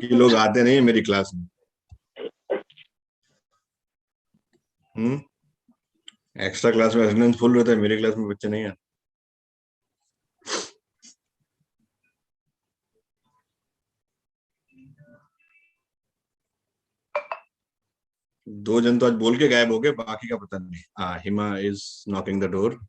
बाकी लोग आते नहीं मेरी क्लास में। एक्स्ट्रा क्लास में अटेंडेंस फुल रहता है, मेरी क्लास में बच्चे नहीं आते। दो जन तो आज बोल के गायब हो गए, बाकी का पता नहीं। हाँ, Hima is knocking the door.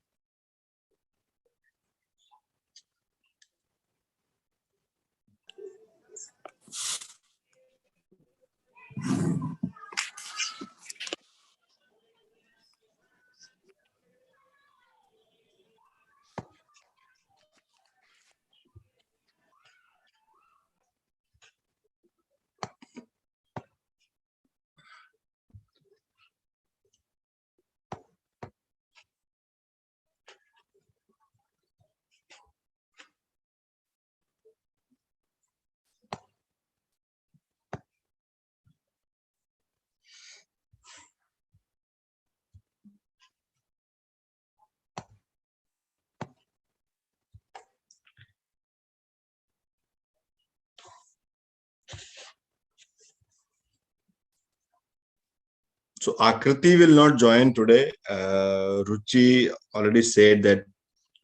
So Akriti will not join today. Ruchi already said that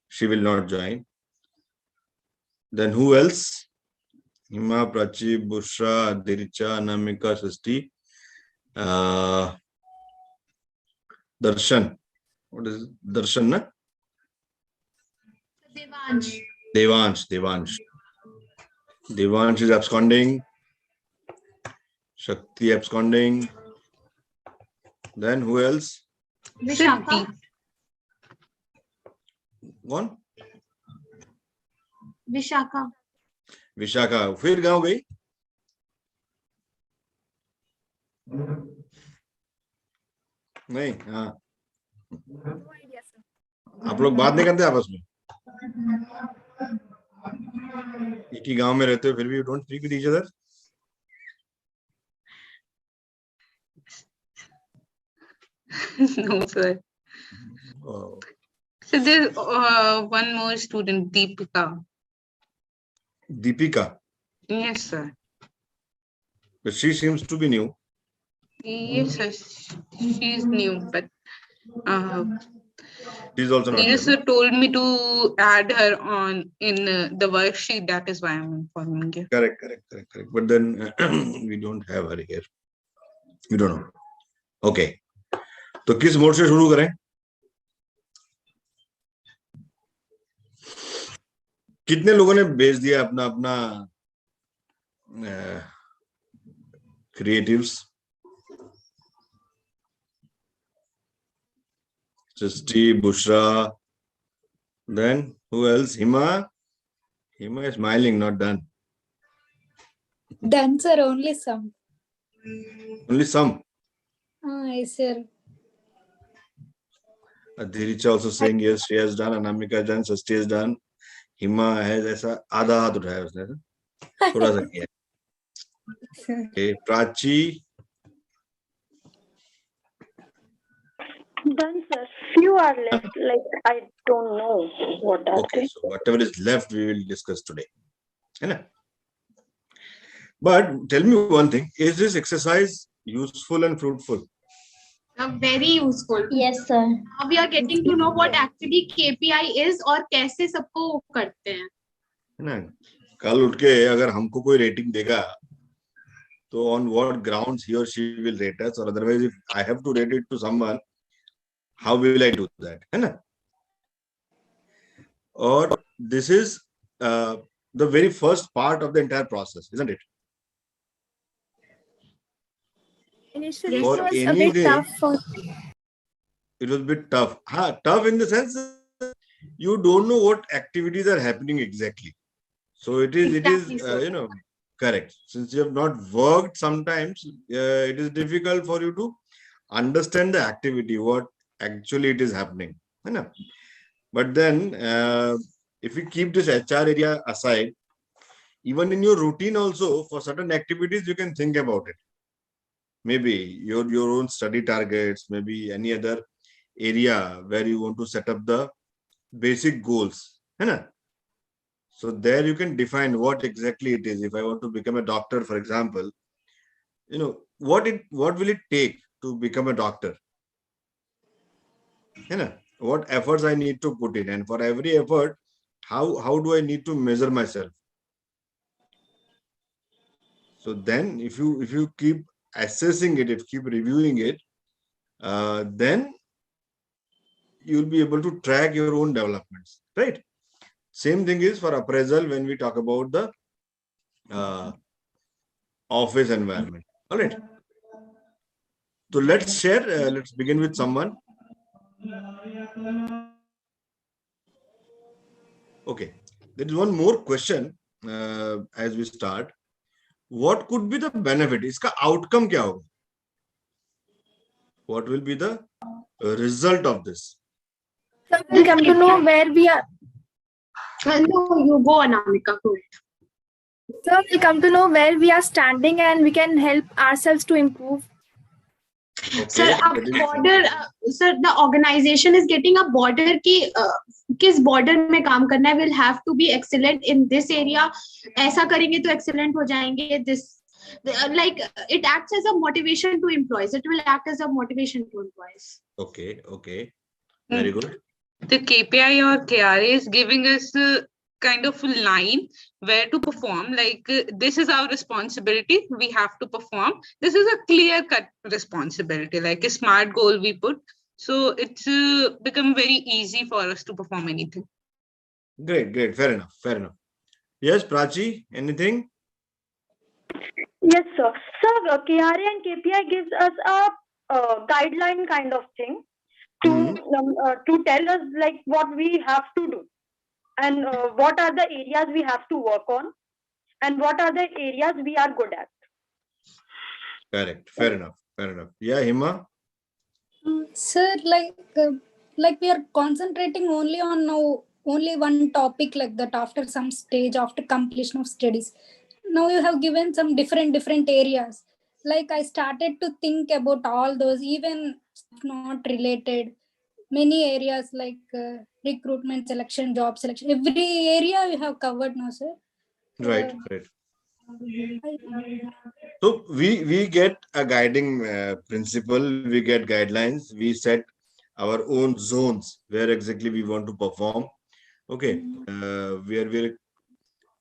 she will not join. Then who else? Hima, Prachi, Bushra, Diricha, Anamika, Srishti, Darshan. What is it? Darshan, na? Devansh. Devansh is absconding. Shakti absconding. Then who else? Vishaka. One? Vishaka. फिर गाँव गई? नहीं, हाँ। आप लोग बात नहीं करते आपस में? एक ही गांव में रहते हो, फिर भी you don't speak with each other? No, sir. Oh. So there's one more student, Deepika. Deepika? Yes, sir. But she seems to be new. Yes, sir. She's new, but She's also not yes, new. sir told me to add her on in the worksheet. That is why I'm informing you. Correct. But then we don't have her here. We don't know. Okay. तो किस mode से शुरू करें? कितने लोगों ने भेज दिया अपना अपना creatives? Srishti, Bushra. Then who else? Hima is smiling, not done. Done, sir, only some. Only some. Yes, sir. Dhiricha also saying yes, she has done. Anamika has done. Srishti has done. Hima has ऐसा आधा हाथ उठाया उसने, थोड़ा सा किया. Okay, Prachi. Done, sir. Few are left. Like I don't know what are Okay, they. so whatever is left, we will discuss today. But tell me one thing: is this exercise useful and fruitful? Very useful. Yes, sir. Now we are getting to know what actually KPI is और कैसे सबको करते हैं. है ना? कल उठ के अगर हमको कोई रेटिंग देगा, तो on what grounds he or she will rate us, or otherwise if I have to rate it to someone, how will I do that? है ना? Or this is the very first part of the entire process, isn't it? Initially, For it was a anything, bit tough for. it was a bit tough. Tough in the sense you don't know what activities are happening exactly. So it is, Exactly so. correct. Since you have not worked, sometimes it is difficult for you to understand the activity, what actually it is happening. But then, if you keep this HR area aside, even in your routine also, for certain activities, you can think about it. Maybe your own study targets, maybe any other area where you want to set up the basic goals. So there you can define what exactly it is. If I want to become a doctor, for example, what will it take to become a doctor? What efforts I need to put in, and for every effort, how do I need to measure myself? So then if you keep assessing it, if you keep reviewing it, then you'll be able to track your own developments, right? Same thing is for appraisal when we talk about the office environment. All right. So let's begin with someone. Okay. There is one more question as we start. What could be the benefit? Iska outcome kya hoga? What will be the result of this? So we'll come to know where we are. No, you go, Anamika. Go. So we'll come to know where we are standing and we can help ourselves to improve. Sir, a border, sir, the organization is getting a border ki किस border में काम करना है, will have to be excellent in this area. ऐसा करेंगे तो excellent हो जाएंगे. This, like, it acts as a motivation to employees. It will act as a motivation to employees. Okay. Very good. The KPI or KRA is giving us kind of a line where to perform, like this is our responsibility, we have to perform. This is a clear cut responsibility, like a smart goal we put. So it's become very easy for us to perform anything. Great. Fair enough. Yes, Prachi, anything? Yes, sir. So KRA and KPI gives us a guideline kind of thing to tell us like what we have to do. And what are the areas we have to work on, and what are the areas we are good at. Correct. Fair enough. Yeah, Hima. Sir, like we are concentrating only on only one topic like that after some stage, after completion of studies. Now you have given some different areas. Like I started to think about all those, even not related. Many areas like recruitment, selection, job selection. Every area you have covered now, sir. Right. So we get a guiding principle, we get guidelines, we set our own zones where exactly we want to perform. Okay,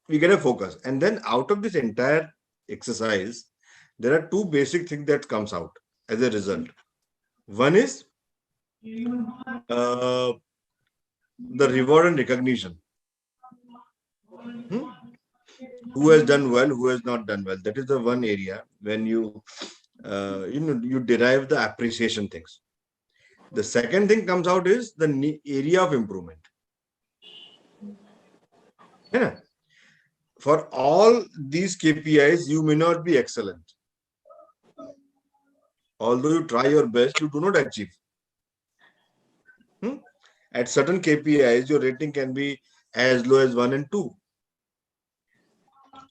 we get a focus, and then out of this entire exercise, there are two basic things that comes out as a result. One is the reward and recognition. Who has done well, who has not done well. That is the one area when you derive the appreciation things. The second thing comes out is the area of improvement. Yeah. For all these KPIs, you may not be excellent. Although you try your best, you do not achieve. At certain KPIs, your rating can be as low as 1 and 2.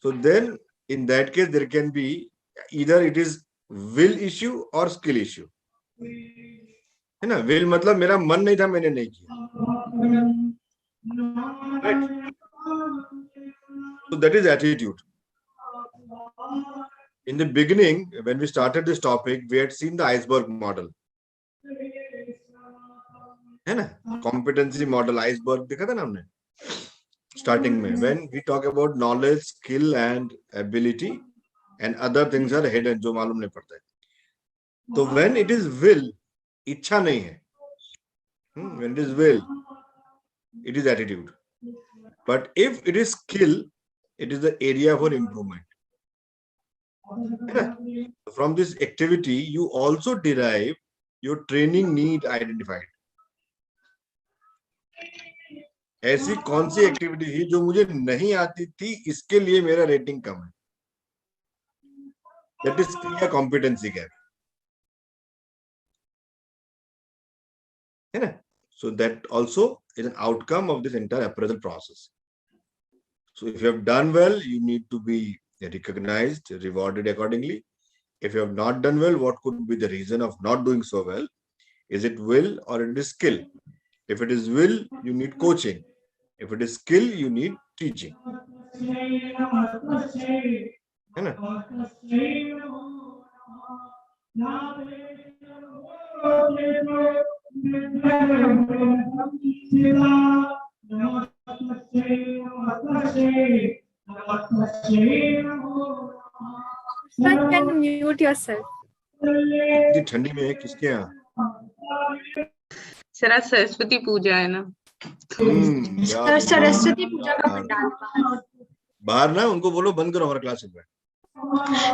So then, in that case, there can be either it is will issue or skill issue. है ना? Will मतलब मेरा मन नहीं था, मैंने नहीं किया. Right? So that is attitude. In the beginning, when we started this topic, we had seen the iceberg model. है ना? Competency model, iceberg देखा था ना हमने? Starting में, when we talk about knowledge, skill and ability, and other things are hidden जो मालूम नहीं पड़ता है. So when it is will, इच्छा नहीं है. When it is will, it is attitude. But if it is skill, it is the area for improvement. From this activity, you also derive your training need identified. ऐसी कौन सी activity थी जो मुझे नहीं आती थी, इसके लिए मेरा रेटिंग कम है. That is clear competency gap. So that also is an outcome of this entire appraisal process. So if you have done well, you need to be recognized, rewarded accordingly. If you have not done well, what could be the reason of not doing so well? Is it will or it is skill? If it is will, you need coaching. If it is skill, you need teaching, है ना? Sir, can you mute yourself? इतनी ठंडी में किसके यहाँ? Sir आज सरस्वती पूजा है ना। सर सरस्वती पूजा का पंडाल बाहर ना उनको बोलो बंद करो, हमारा क्लास चल रहा है।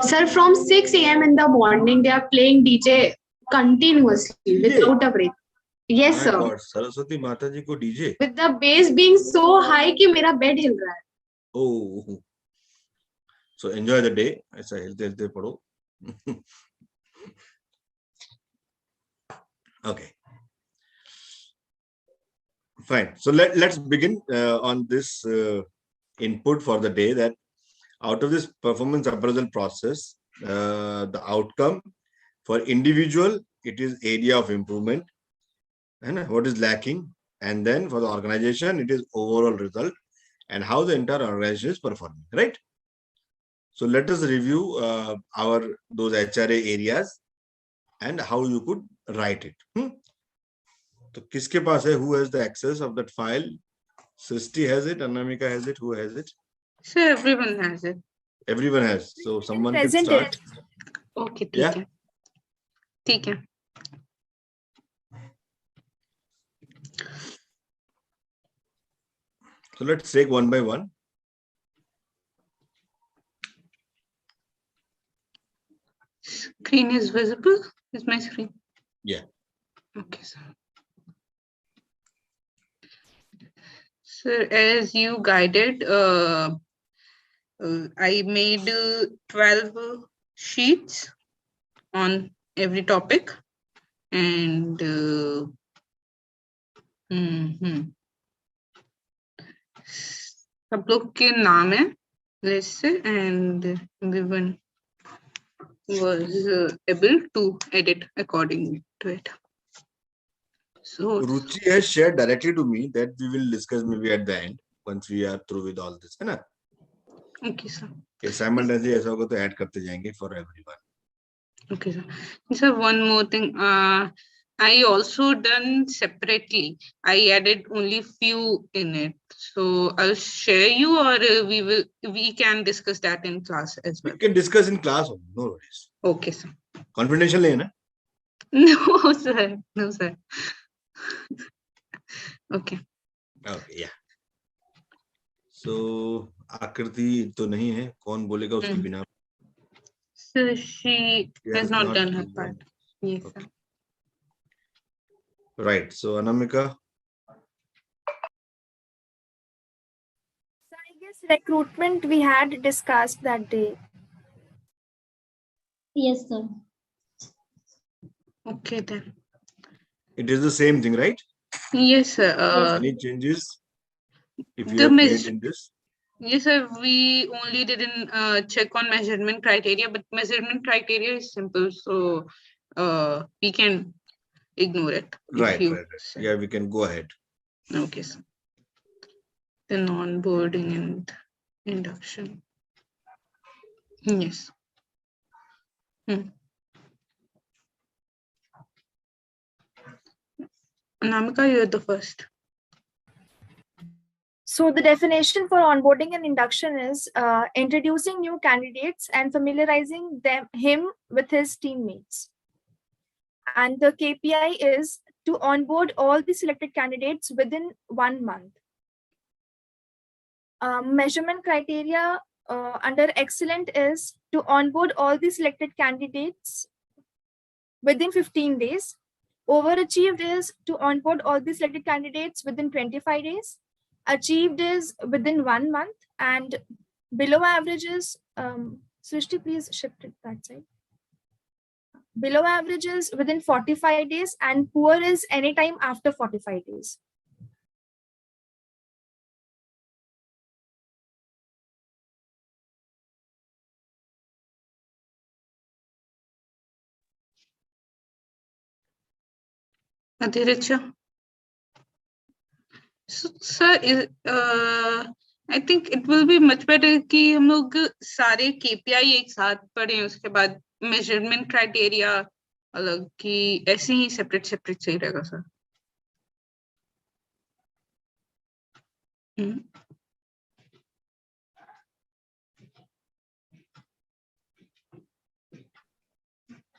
Sir, from 6 a.m. in the morning, they are playing DJ continuously without a break. Yes, My sir. God, Saraswati माता जी को DJ. With the bass being so high कि मेरा बेड हिल रहा है. Oh, so enjoy the day. ऐसा हिलते हिलते पढ़ो। Okay, fine. So let's begin on this input for the day, that out of this performance appraisal process, the outcome for individual, it is area of improvement and what is lacking, and then for the organization, it is overall result and how the entire organization is performing, right? So let us review those HRA areas and how you could write it. So kiske paas hai? Who has the access of that file? Srishti has it, Anamika has it, who has it? Sir, everyone has it. Everyone has. So someone can Present start. Okay, ठीक Yeah. है, ठीक है। So let's take one by one. Screen is visible? Is my screen? Yeah. Okay, sir. Sir, as you guided, I made 12 sheets on every topic, and सब लोग के नाम है list से, and everyone was able to edit according to it. So Ruchi has shared directly to me, that we will discuss maybe at the end once we are through with all this, है ना? okay, sir. Simultaneously ऐसा होगा तो add करते जाएंगे for everyone. Okay, sir. Sir, one more thing. I also done separately. I added only few in it. So I'll share you, or we can discuss that in class as well. We can discuss in class, no worries. Okay, sir. Confidential है ना? No, sir. No, sir. Okay. Okay, yeah. So आकृति तो नहीं है, कौन बोलेगा उसके बिना? So she has not done her part. Yes, okay. sir. Right. So Anamika. So I guess recruitment we had discussed that day. Yes, sir. Okay then. It is the same thing, right? Yes, sir. Any changes if you The have made in this? Yes, sir. We only didn't check on measurement criteria, but measurement criteria is simple, so we can ignore it. Right. Yeah, we can go ahead. Okay, sir. Then onboarding and induction. Yes. Anamika, you're the first. So the definition for onboarding and induction is introducing new candidates and familiarizing him with his teammates. And the KPI is to onboard all the selected candidates within 1 month. Measurement criteria under excellent is to onboard all the selected candidates within 15 days. Overachieved is to onboard all the selected candidates within 25 days. Achieved is within 1 month, and below average is, Srishti, please shift it that side. Below average is within 45 days, and poor is anytime after 45 days. Adhiracha. So, sir, I think it will be much better कि हम लोग सारे KPI एक साथ पढ़ें, उसके बाद measurement criteria अलग, कि ऐसे ही separate सही रहेगा sir.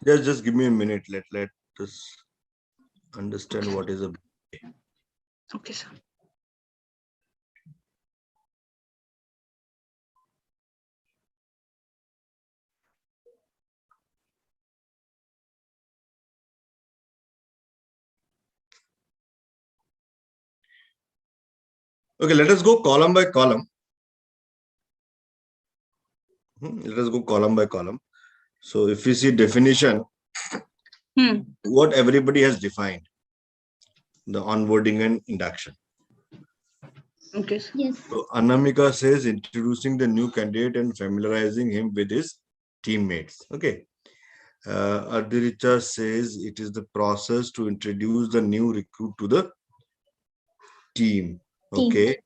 Just give me a minute. Let us understand what is a. Okay, sir. Okay, let us go column by column. Let us go column by column. So if you see definition, what everybody has defined, the onboarding and induction. Okay. Yes. So Anamika says introducing the new candidate and familiarizing him with his teammates. Okay. Adiricha says it is the process to introduce the new recruit to the team. Okay.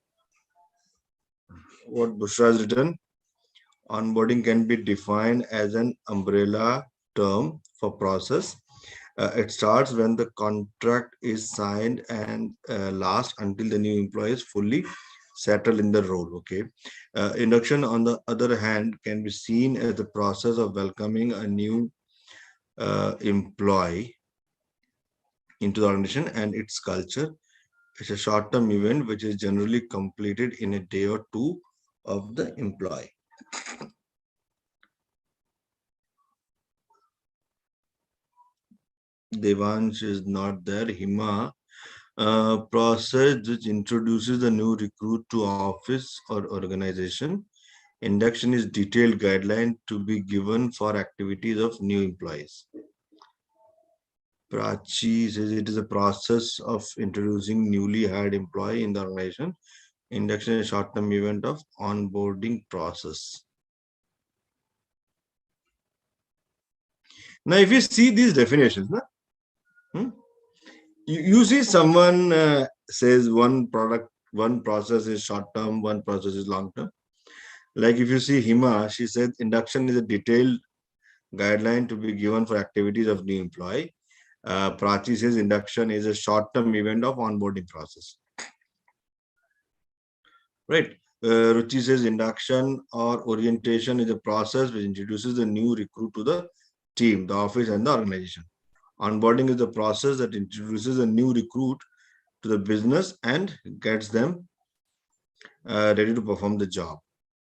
What Bushra has written, onboarding can be defined as an umbrella term for process. It starts when the contract is signed and lasts until the new employee is fully settled in the role. Okay. Induction, on the other hand, can be seen as the process of welcoming a new employee into the organization and its culture. It's a short-term event which is generally completed in a day or two of the employee. Devansh is not there. Hima, process which introduces the new recruit to office or organization. Induction is detailed guideline to be given for activities of new employees. Prachi says it is a process of introducing newly hired employee in the organization. Induction is a short-term event of onboarding process. Now, if you see these definitions, you see someone says one process is short-term, one process is long-term. Like if you see Hima, she said induction is a detailed guideline to be given for activities of new employee. Prachi says induction is a short-term event of onboarding process. Right. Ruchi says induction or orientation is a process which introduces the new recruit to the team, the office, and the organization. Onboarding is the process that introduces a new recruit to the business and gets them ready to perform the job.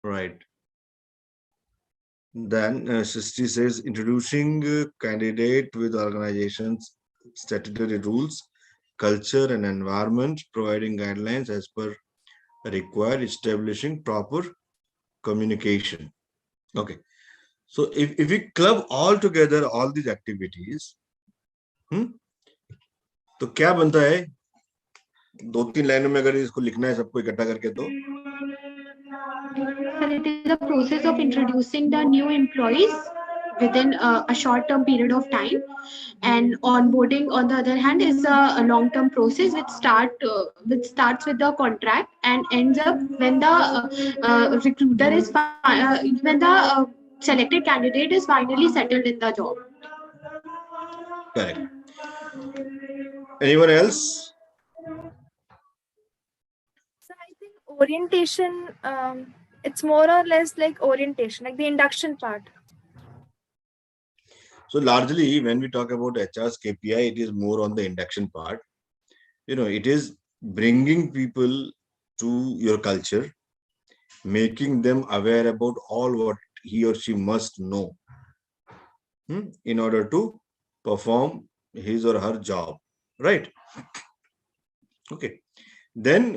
Right. Then Srishti says introducing candidate with organization's statutory rules, culture, and environment, providing guidelines as per required, establishing proper communication. Okay. So if we club all together all these activities, तो क्या बनता है? 2-3 लाइनों में अगर इसको लिखना है सबको इकट्ठा करके तो It is a process of introducing the new employees within a short-term period of time, and onboarding, on the other hand, is a long-term process which starts with the contract and ends up when the recruiter is when the selected candidate is finally settled in the job. Correct. Anyone else? So I think orientation, it's more or less like orientation, like the induction part. So largely when we talk about HR's KPI, it is more on the induction part. It is bringing people to your culture, making them aware about all what he or she must know in order to perform his or her job, right? Okay. Then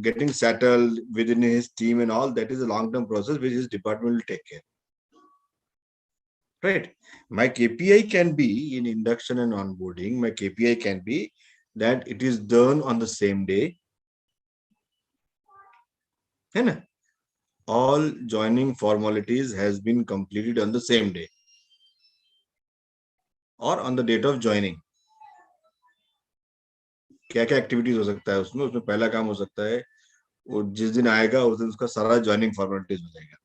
getting settled within his team and all, that is a long-term process which his department will take care. Right. My KPI can be in induction and onboarding. My KPI can be that it is done on the same day. All joining formalities has been completed on the same day or on the date of joining. क्या क्या activities हो सकता है उसमें पहला काम हो सकता है वो जिस दिन आएगा उस दिन उसका सारा ज्वाइनिंग फॉर्मेलिटीज हो जाएगा.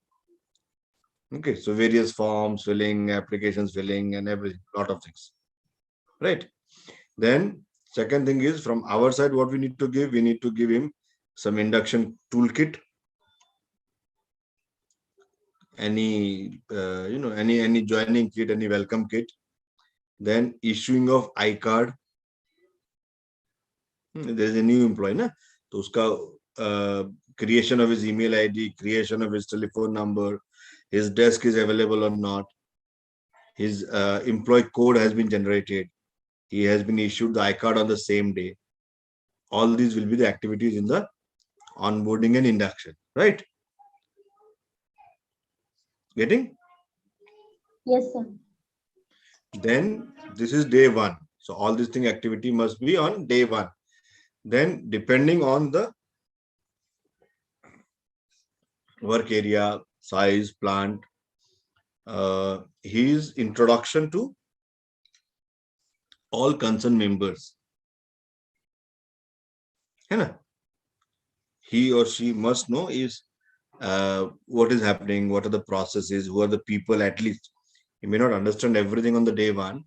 Okay, so various forms filling, applications filling, and every lot of things, right? Then second thing is from our side, what we need to give? We need to give him some induction toolkit, any any joining kit, any welcome kit. Then issuing of I-card. There is a new employee, na? So uska creation of his email ID, creation of his telephone number, his desk is available or not, his employee code has been generated, he has been issued the I-card on the same day. All these will be the activities in the onboarding and induction, right? Getting? Yes, sir. Then this is day one. So all this thing activity must be on day one. Then depending on the work area, size, plant, his introduction to all concerned members. He or she must know is what is happening, what are the processes, who are the people at least. He may not understand everything on the day one,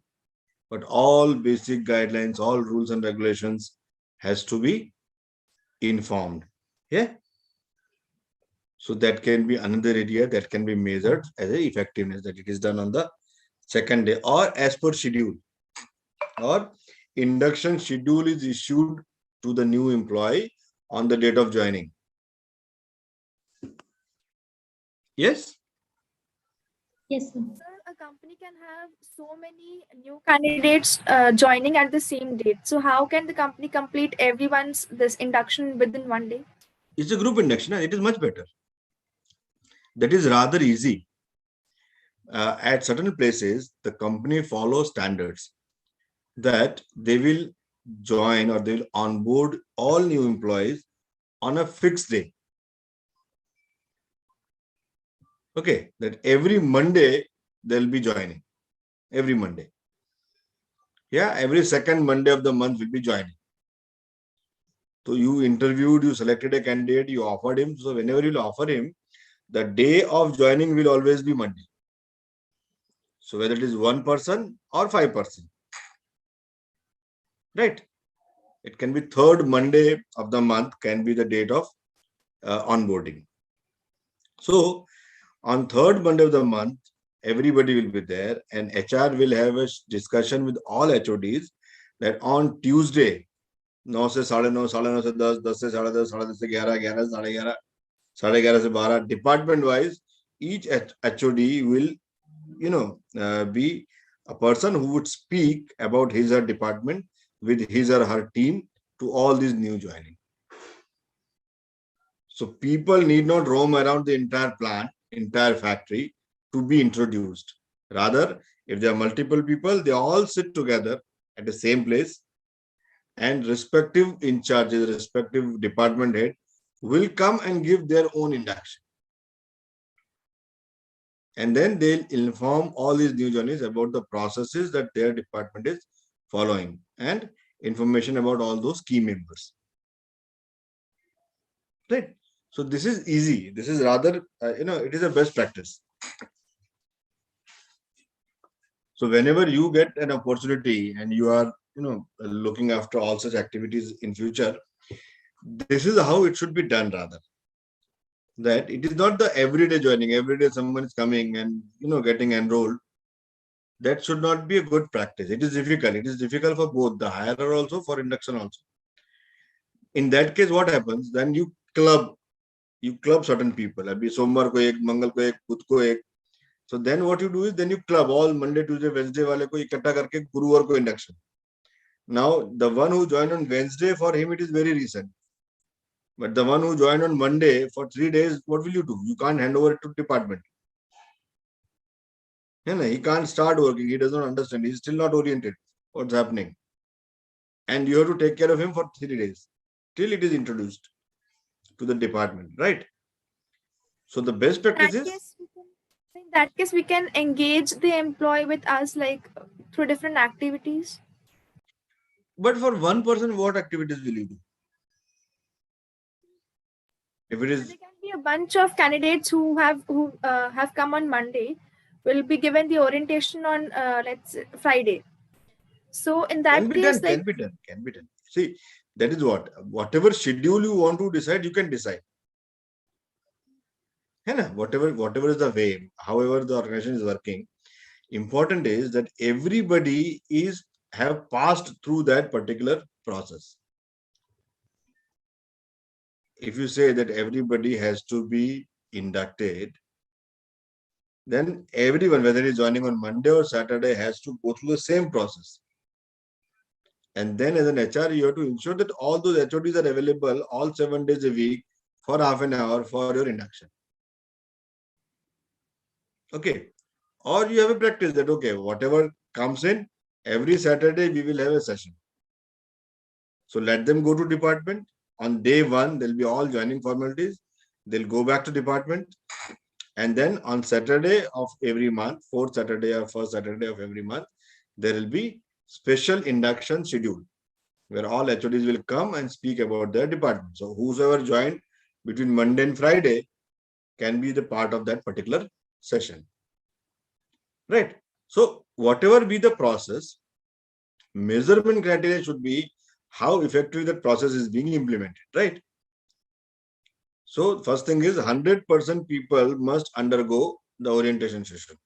but all basic guidelines, all rules and regulations has to be informed. Yeah. So that can be another area that can be measured as a effectiveness, that it is done on the second day or as per schedule, or induction schedule is issued to the new employee on the date of joining. Yes? Yes, sir. Sir, a company can have so many new candidates joining at the same date. So how can the company complete everyone's this induction within one day? It's a group induction. It is much better. That is rather easy. At certain places, the company follows standards that they will join or they will onboard all new employees on a fixed day. Okay, that every Monday they'll be joining. Every Monday. Yeah, every second Monday of the month will be joining. So you interviewed, you selected a candidate, you offered him. So whenever you offer him, the day of joining will always be Monday. So whether it is 1 person or 5 person, right? It can be third Monday of the month can be the date of onboarding. So on third Monday of the month, everybody will be there and HR will have a discussion with all HODs that on Tuesday, 9 से 9:30, 9:30 से 10, 10 से 10:30, 10:30 से 11, 11 से 11:30, 11:30 से 12, department wise, each HOD will, be a person who would speak about his or her department with his or her team to all these new joining. So people need not roam around the entire plant, entire factory to be introduced. Rather, if there are multiple people, they all sit together at the same place and respective in charges, respective department head will come and give their own induction. And then they'll inform all these new joinees about the processes that their department is following and information about all those key members. Right? So this is easy. This is rather, it is a best practice. So whenever you get an opportunity and you are, looking after all such activities in future, this is how it should be done rather. That it is not the everyday joining, every day someone is coming and, getting enrolled. That should not be a good practice. It is difficult. It is difficult for both the hirer also, for induction also. In that case, what happens? Then you club certain people. Abhi Sombar ko ek, Mangal ko ek, Budh ko ek. So then what you do is then you club all Monday, Tuesday, Wednesday wale ko ikattha karke Guruvar ko induction. Now the one who joined on Wednesday, for him it is very recent. But the one who joined on Monday for 3 days, what will you do? You can't hand over it to department. He can't start working. He does not understand. He's still not oriented. What's happening? And you have to take care of him for 3 days till it is introduced to the department, right? So the best practice is. In that case, we can engage the employee with us like through different activities. But for one person, what activities will you do? If it is, there can be a bunch of candidates who have come on Monday, will be given the orientation on let's say Friday. So in that case, can be done. See, that is whatever schedule you want to decide, you can decide. Whatever is the way, however the organization is working, important is that everybody have passed through that particular process. If you say that everybody has to be inducted, then everyone, whether he's joining on Monday or Saturday, has to go through the same process. And then as an HR, you have to ensure that all those HODs are available all 7 days a week for half an hour for your induction. Okay. Or you have a practice that, okay, whatever comes in, every Saturday we will have a session. So let them go to department. On day one, there'll be all joining formalities. They'll go back to department. And then on Saturday of every month, fourth Saturday or first Saturday of every month, there will be special induction schedule where all HODs will come and speak about their department. So whosoever joined between Monday and Friday can be the part of that particular session. Right. So whatever be the process, measurement criteria should be how effectively that process is being implemented. Right. So first thing is 100% people must undergo the orientation session.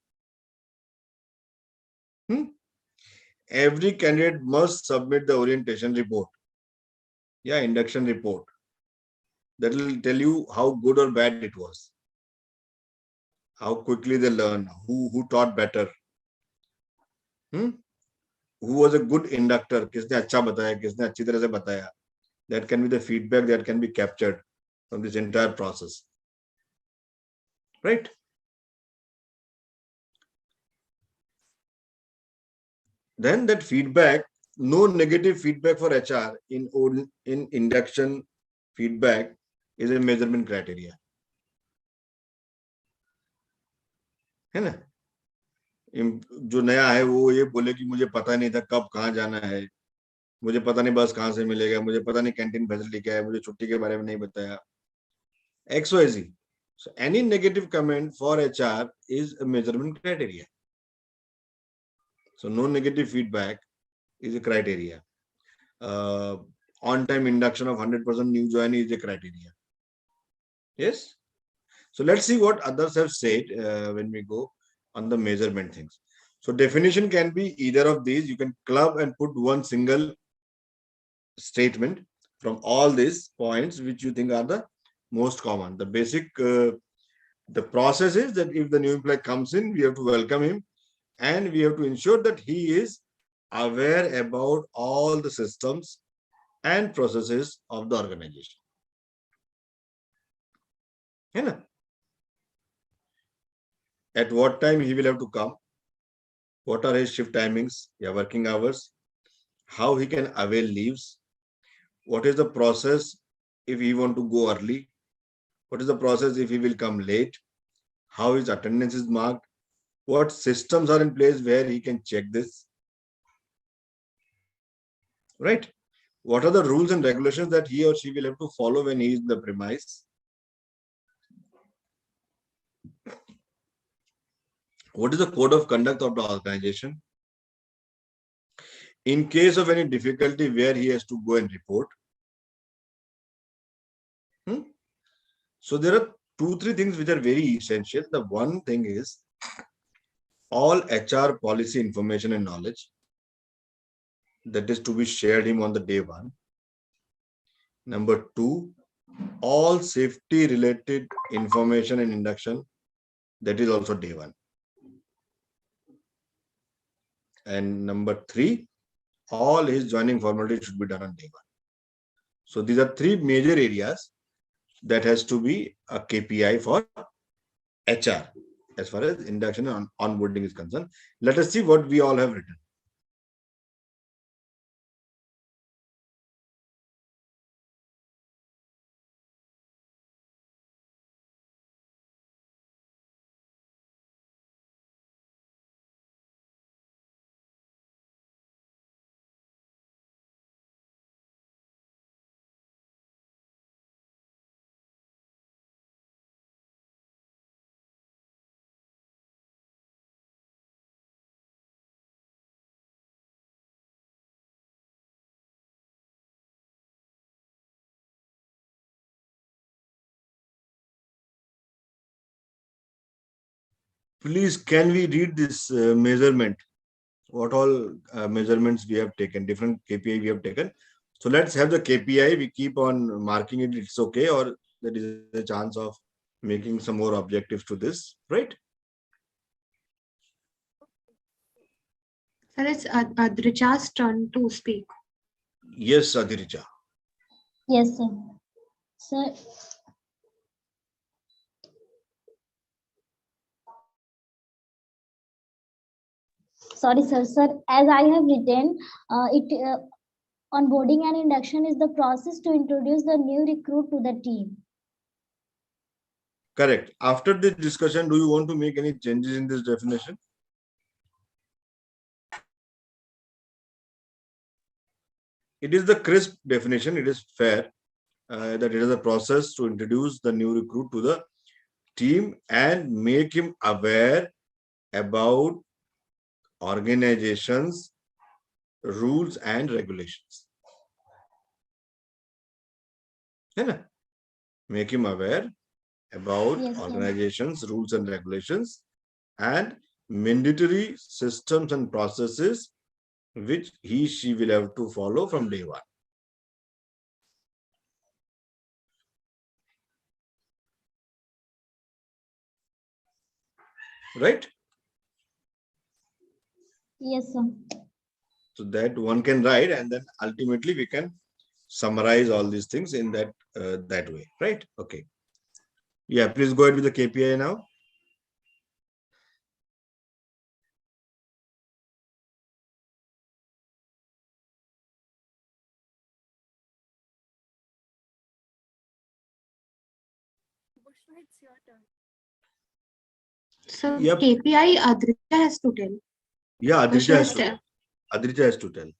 Every candidate must submit the orientation report. Yeah, induction report. That will tell you how good or bad it was. How quickly they learn, who taught better. Who was a good inductor? किसने अच्छा बताया, किसने अच्छी तरह से बताया. That can be the feedback that can be captured from this entire process. Right? Then that feedback, no negative feedback for HR in induction feedback is a measurement criteria. है ना? जो नया है वो ये बोले कि मुझे पता नहीं था कब कहाँ जाना है, मुझे पता नहीं बस कहाँ से मिलेगा, मुझे पता नहीं कैंटीन फैसिलिटी क्या है, मुझे छुट्टी के बारे में नहीं बताया. XYZ. So any negative comment for HR is a measurement criteria. So no negative feedback is a criteria. On-time induction of 100% new joinee is a criteria. Yes. So let's see what others have said when we go on the measurement things. So definition can be either of these. You can club and put one single statement from all these points which you think are the most common. The basic, the process is that if the new employee comes in, we have to welcome him and we have to ensure that he is aware about all the systems and processes of the organization. At what time he will have to come, what are his shift timings, working hours, how he can avail leaves, what is the process if he want to go early, what is the process if he will come late, how his attendance is marked, what systems are in place where he can check this, right? What are the rules and regulations that he or she will have to follow when he is in the premise? What is the code of conduct of the organization? In case of any difficulty, where he has to go and report. So there are 2-3 things which are very essential. The one thing is all HR policy information and knowledge that is to be shared him on the day one. Number 2, all safety related information and induction, that is also day one. And number 3, all his joining formalities should be done on day one. So these are 3 major areas that has to be a KPI for HR as far as induction and onboarding is concerned. Let us see what we all have written. Please, can we read this measurement? What all measurements we have taken, different KPI we have taken. So let's have the KPI. We keep on marking it. It's okay, or there is a chance of making some more objectives to this, right? Sir, it's Adricha's turn to speak. Yes, Adiricha. Yes, sir. Sir, sorry, sir. Sir, as I have written, onboarding and induction is the process to introduce the new recruit to the team. Correct. After this discussion, do you want to make any changes in this definition? It is the crisp definition. It is fair that it is a process to introduce the new recruit to the team and make him aware about organizations, rules and regulations. Make him aware about organizations, rules and regulations and mandatory systems and processes which she will have to follow from day one. Right? Yes, sir. So that one can write, and then ultimately we can summarize all these things in that that way, right? Okay. Yeah, please go ahead with the KPI now. It's your turn. So Yep. KPI Adricha has to tell. Yeah, Or she Adricha has has to to- tell. Adricha has to tell.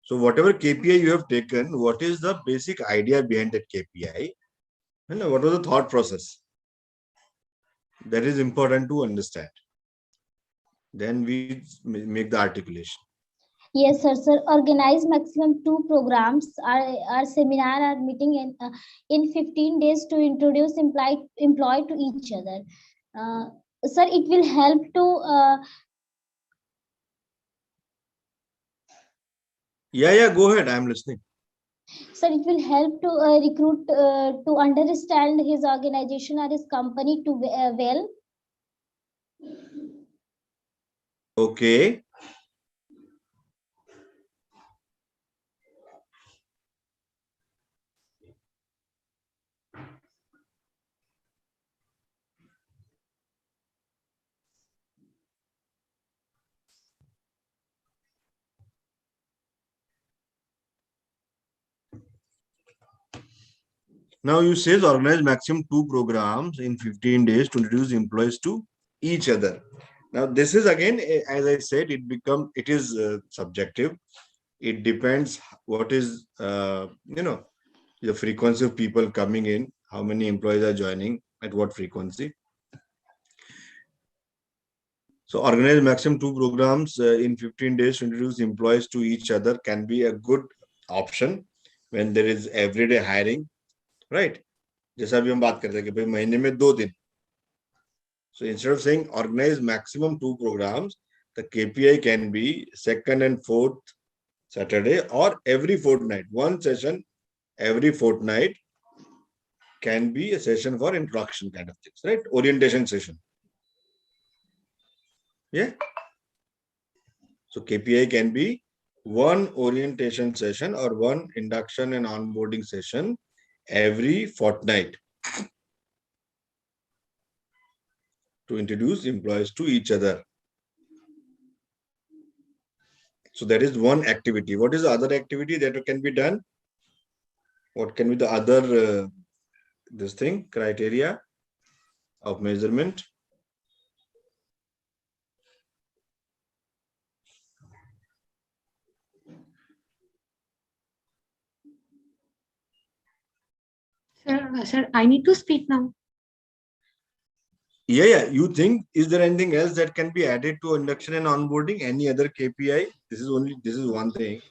So whatever KPI you have taken, what is the basic idea behind that KPI? And what was the thought process? That is important to understand. Then we make the articulation. Yes, sir. Sir, organize maximum 2 programs. Our seminar, our meeting in 15 days to introduce employee to each other. Sir, it will help to. Yeah, go ahead. I'm listening. Sir, it will help to recruit to understand his organization or his company to well. Okay. Now you say organize maximum 2 programs in 15 days to introduce employees to each other. Now this is again, as I said, it is subjective. It depends what is the frequency of people coming in, how many employees are joining, at what frequency. So organize maximum 2 programs in 15 days to introduce employees to each other can be a good option when there is everyday hiring, right? जैसा अभी हम बात करते हैं कि भाई महीने में 2 दिन. So instead of saying organize maximum 2 programs, the KPI can be 2nd and 4th Saturday or every fortnight. One session every fortnight can be a session for introduction kind of things, right? Orientation session. Yeah. So KPI can be one orientation session or one induction and onboarding session every fortnight to introduce employees to each other. So that is one activity. What is the other activity that can be done? What can be the other criteria of measurement? Sir, I need to speak now. Yeah. You think, is there anything else that can be added to induction and onboarding? Any other KPI? This is one thing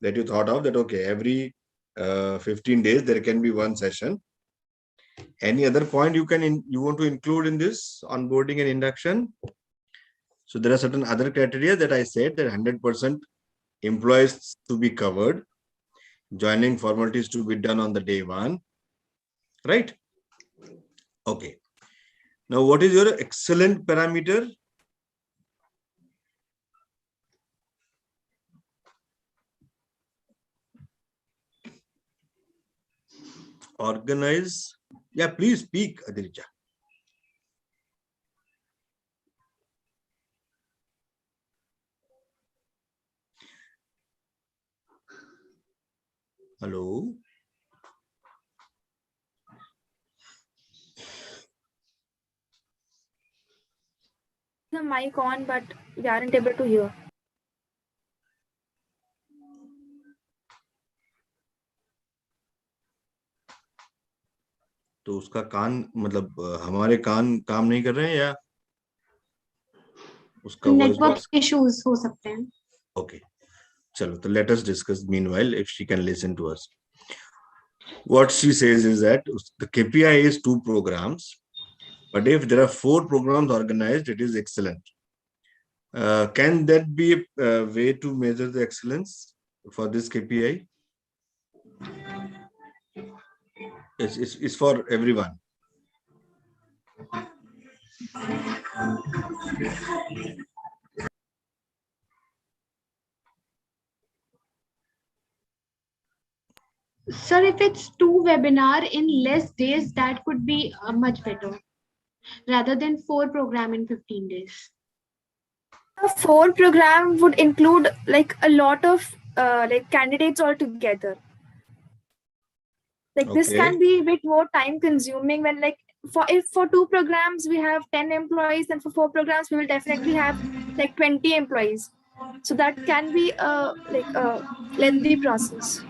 that you thought of, that okay, every 15 days there can be one session. Any other point you want to include in this onboarding and induction? So there are certain other criteria that I said that 100% employees to be covered, joining formalities to be done on the day one, right? Okay. Now, what is your excellent parameter? Organize. Yeah, please speak, Adirija. Hello. The mic on, but we aren't able to hear. तो उसका कान मतलब हमारे कान काम नहीं कर रहे हैं या उसका नेटवर्क इश्यूज हो सकते हैं. Okay. चलो, तो let us discuss meanwhile if she can listen to us. What she says is that the KPI is 2 programs, but if there are 4 programs organized, it is excellent. Can that be a way to measure the excellence for this KPI? It's for everyone. Sir, if it's 2 webinar in less days, that could be much better rather than 4 program in 15 days. A 4 program would include like a lot of like candidates all together. Like this can be a bit more time consuming when like if for 2 programs we have 10 employees, and for 4 programs we will definitely have like 20 employees. So that can be like a lengthy process.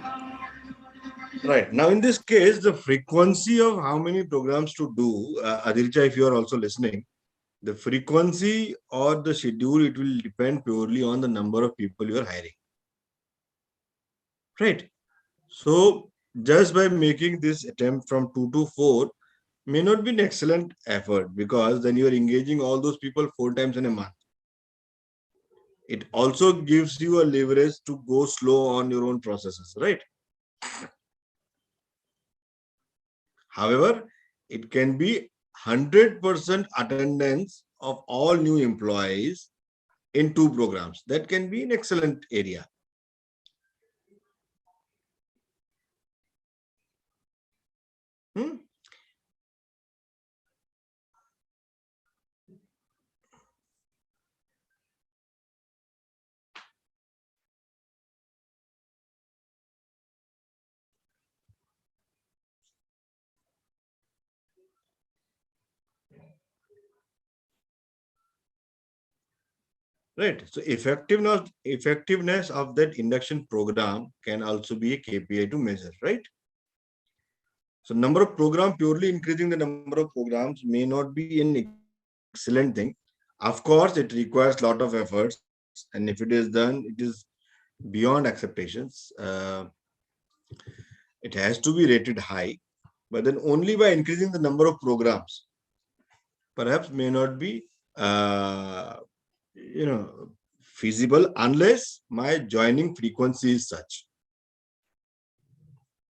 Right. Now, in this case, the frequency of how many programs to do, Adircha, if you are also listening, the frequency or the schedule, it will depend purely on the number of people you are hiring. Right. So, just by making this attempt from 2 to 4 may not be an excellent effort, because then you are engaging all those people 4 times in a month. It also gives you a leverage to go slow on your own processes, right? However, it can be 100% attendance of all new employees in 2 programs. That can be an excellent area. Right. So effectiveness of that induction program can also be a KPI to measure, right? So number of programs, purely increasing the number of programs may not be an excellent thing. Of course, it requires a lot of efforts, and if it is done, it is beyond expectations. It has to be rated high, but then only by increasing the number of programs, perhaps may not be feasible unless my joining frequency is such.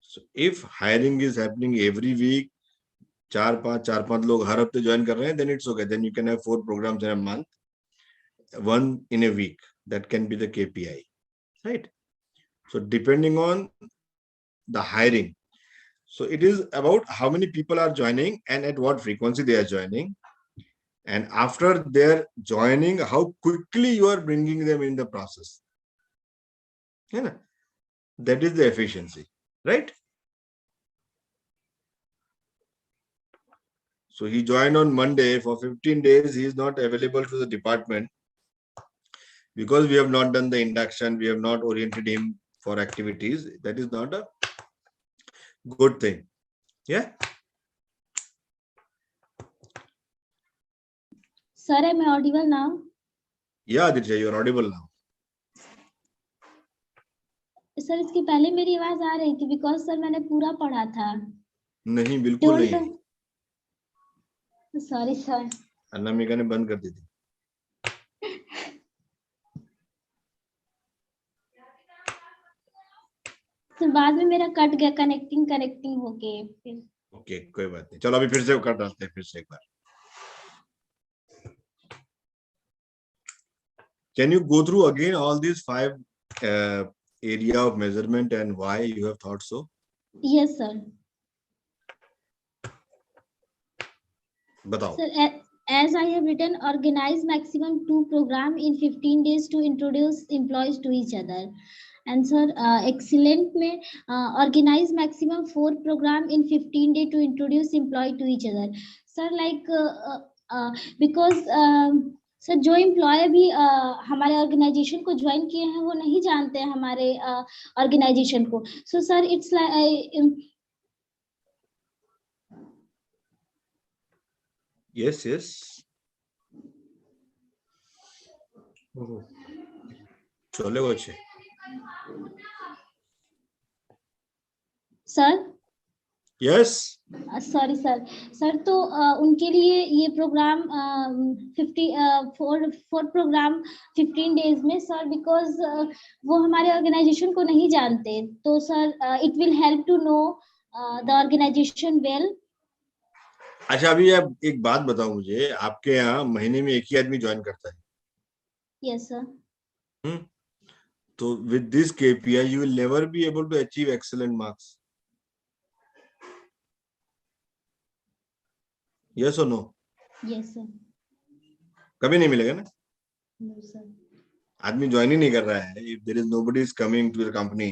So if hiring is happening every week, 4-5 log har hafte join kar rahe hain, then it's okay. Then you can have 4 programs in a month, 1 in a week. That can be the KPI, right? So depending on the hiring, so it is about how many people are joining and at what frequency they are joining. And after their joining, how quickly you are bringing them in the process. Yeah, that is the efficiency, right? So he joined on Monday. For 15 days, he is not available to the department because we have not done the induction. We have not oriented him for activities. That is not a good thing. Yeah. Sir, am I audible now? Yeah, Aditya, you are audible now. Sir इसके पहले मेरी आवाज आ रही थी, because sir मैंने पूरा पढ़ा था. नहीं, बिल्कुल नहीं. Sorry sir. अनामिका ने बंद कर दी थी। तो बाद में मेरा कट गया, कनेक्टिंग हो गए फिर। ओके, कोई बात नहीं, चलो अभी फिर से कर डालते हैं फिर से एक बार। Can you go through again all these 5 area of measurement and why you have thought so? Yes sir. बताओ। Sir, as I have written, organize maximum 2 program in 15 days to introduce employees to each other. And sir, excellent में organize maximum 4 program in 15 days to introduce employee to each other. Sir, like because sir जो employ अभी हमारे organisation को join किए हैं वो नहीं जानते हैं हमारे ऑर्गेनाइजेशन को। So sir it's like yes yes चलेगा अच्छे। सर यस सॉरी सर तो उनके लिए ये प्रोग्राम 4 प्रोग्राम 15 डेज में सर, बिकॉज वो हमारे ऑर्गेनाइजेशन को नहीं जानते, तो sir it will help to know the organisation well. अच्छा, अभी आप एक बात बताओ मुझे, आपके यहाँ महीने में एक ही आदमी ज्वाइन करता है? Yes sir. तो with this KPI you will never be able to achieve excellent marks. Yes और नो? Yes sir. कभी नहीं मिलेगा ना। No sir. आदमी ज्वाइन ही नहीं कर रहा है, if there is nobody is coming to the company,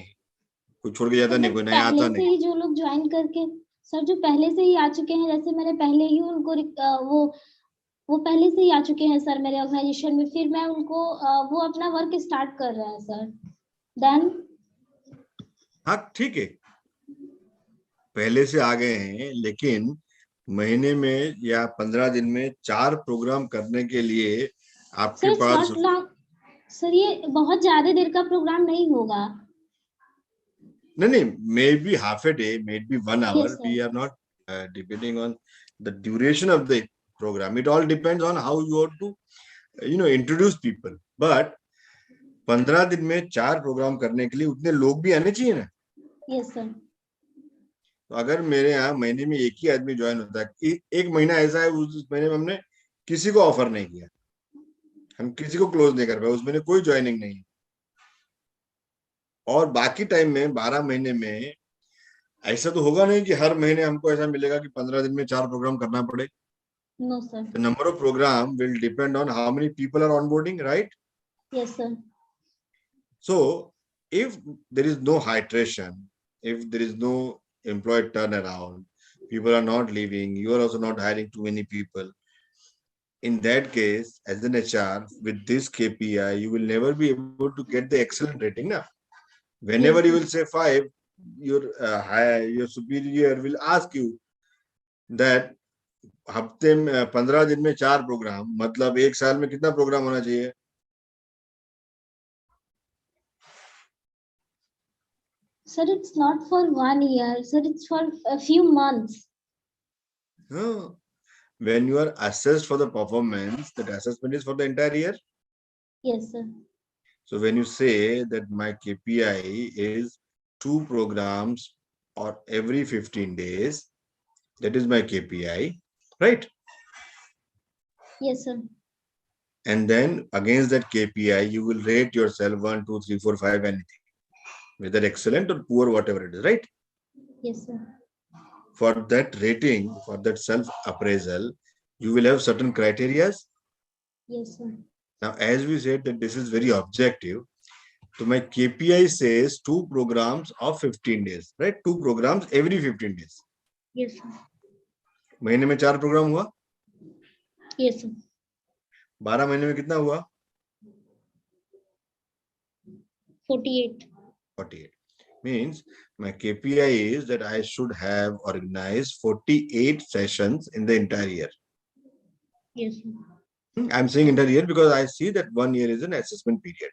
कोई छोड़ के जाता नहीं, कोई नया आता नहीं। पहले से ही जो लोग ज्वाइन करके सर, जो पहले से ही आ चुके हैं, जैसे मैंने पहले ही उनको वो पहले से ही आ चुके हैं सर मेरे ऑर्गेनाइजेशन में, फिर मैं उनको वो अपना वर्क स्टार्ट कर रहे हैं सर। देन हाँ ठीक है, पहले से आ गए हैं, लेकिन महीने में या 15 दिन में 4 प्रोग्राम करने के लिए आपके पास सर ये बहुत ज्यादा देर का प्रोग्राम नहीं होगा। नहीं, may be half a day, may be 1 hour. Yes, We are not depending on the duration of the program. It all depends on how you want to introduce people. But 15 दिन में 4 programme करने के लिए उतने लोग भी आने चाहिए ना। Yes sir. तो अगर मेरे यहाँ महीने में एक ही आदमी ज्वाइन होता है, एक महीना ऐसा है उस महीने में हमने किसी को ऑफर नहीं किया, हम किसी को क्लोज नहीं कर पाए, उस महीने कोई ज्वाइनिंग नहीं है, और बाकी टाइम में 12 महीने में ऐसा तो होगा नहीं कि हर महीने हमको ऐसा मिलेगा कि 15 दिन में 4 प्रोग्राम करना पड़े। No sir. The number of program will depend on how many people are onboarding, right? Yes sir. So if there is no iteration, if there is no employee turnaround, people are not leaving, you are also not hiring too many people, in that case, as an HR, with this KPI, you will never be able to get the excellent rating now. Whenever Yes, you will say 5, your superior will ask you that हफ्ते में 15 दिन में 4 programme, मतलब एक साल में कितना programme होना चाहिए? Sir, it's not for 1 year, sir, it's for a few months. When you are assessed for the performance, that assessment is for the entire year. Yes sir. So when you say that my KPI is 2 programs or every 15 days, that is my KPI, right? Yes sir. And then against that KPI, you will rate yourself 1, 2, 3, 4, 5, anything, whether excellent or poor, whatever it is, right? Yes sir. For that rating, for that self-appraisal, you will have certain criteria. Yes sir. Now, as we said that this is very objective, so my KPI says 2 programs of 15 days, right? 2 programs every 15 days. Yes sir. महीने में 4 programme हुआ? Yes sir. 12 महीने में कितना हुआ? 48. 48. Means my KPI is that I should have organized 48 sessions in the entire year. Yes sir. I'm saying entire year because I see that 1 year is an assessment period.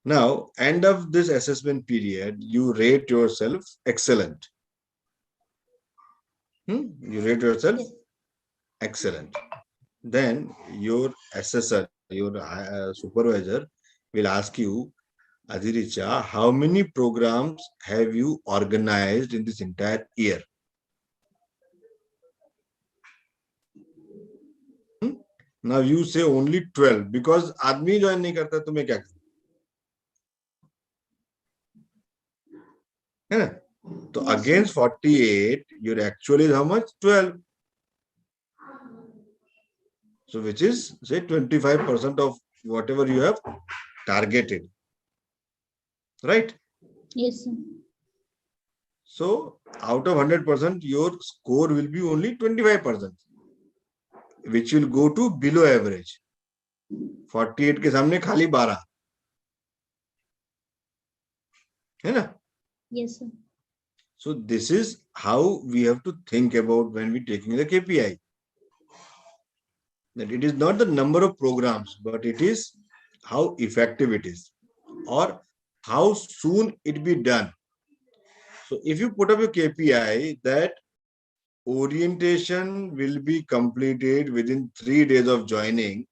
Now, end of this assessment period, you rate yourself excellent. You rate yourself excellent. Then your assessor, your supervisor will ask you, Adiricha, how many programs have you organized in this entire year? Now you say only 12 because आदमी join नहीं करता तुम्हें क्या करना है ना? So against 48, your actual is how much? 12. So which is say 25% of whatever you have targeted. Right? Yes, sir. So out of 100%, your score will be only 25%, which will go to below average. 48 के सामने खाली 12 है ना? Yes, sir. So this is how we have to think about when we taking the KPI. That it is not the number of programs, but it is how effective it is or how soon it be done. So if you put up your KPI that orientation will be completed within 3 days of joining,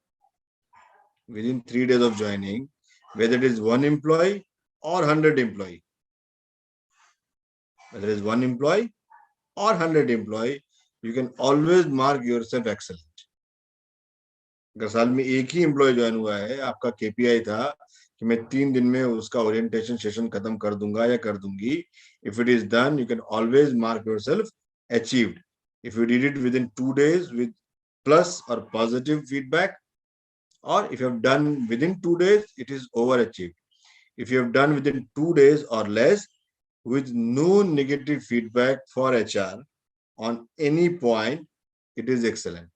whether it is 1 employee or 100 employee, whether it is 1 employee or 100 employee, you can always mark yourself excellent. अगर साल में एक ही employ join हुआ है, आपका KPI था कि मैं 3 दिन में उसका ओरिएंटेशन सेशन खत्म कर दूंगा या कर दूंगी. If it is done, you can always mark yourself achieved. If you did it within 2 days with plus or positive feedback, or if you have done within 2 days, it is overachieved. If you have done within 2 days or less with no negative feedback for HR on any point, it is excellent.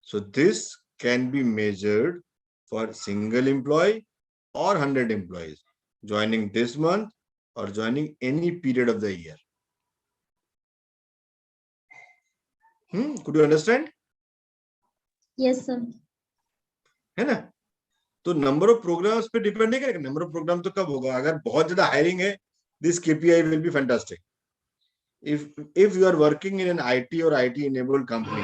So this can be measured for single employee or 100 employees joining this month or joining any period of the year. Could you understand? Yes, sir. है ना? तो number of programs पे depend नहीं करेगा. Number of programs तो कब होगा? अगर बहुत ज़्यादा hiring है, this KPI will be fantastic. If you are working in an IT or IT enabled company,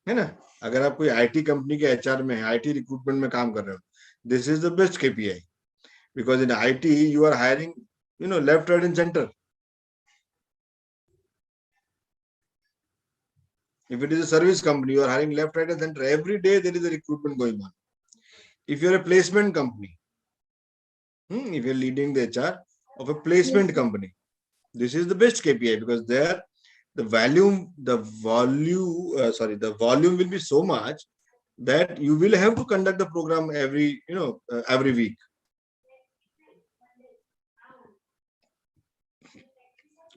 है ना? अगर आप कोई IT कंपनी के HR में IT रिक्रूटमेंट में काम कर रहे हो, this is the best KPI because in IT you are hiring, left, right, and center. If it is a service company, you are hiring left, right, and center. Every day there is a recruitment going on. If you are a placement company, if you are leading the HR of a placement company, this is the best KPI because there the volume will be so much that you will have to conduct the program every week.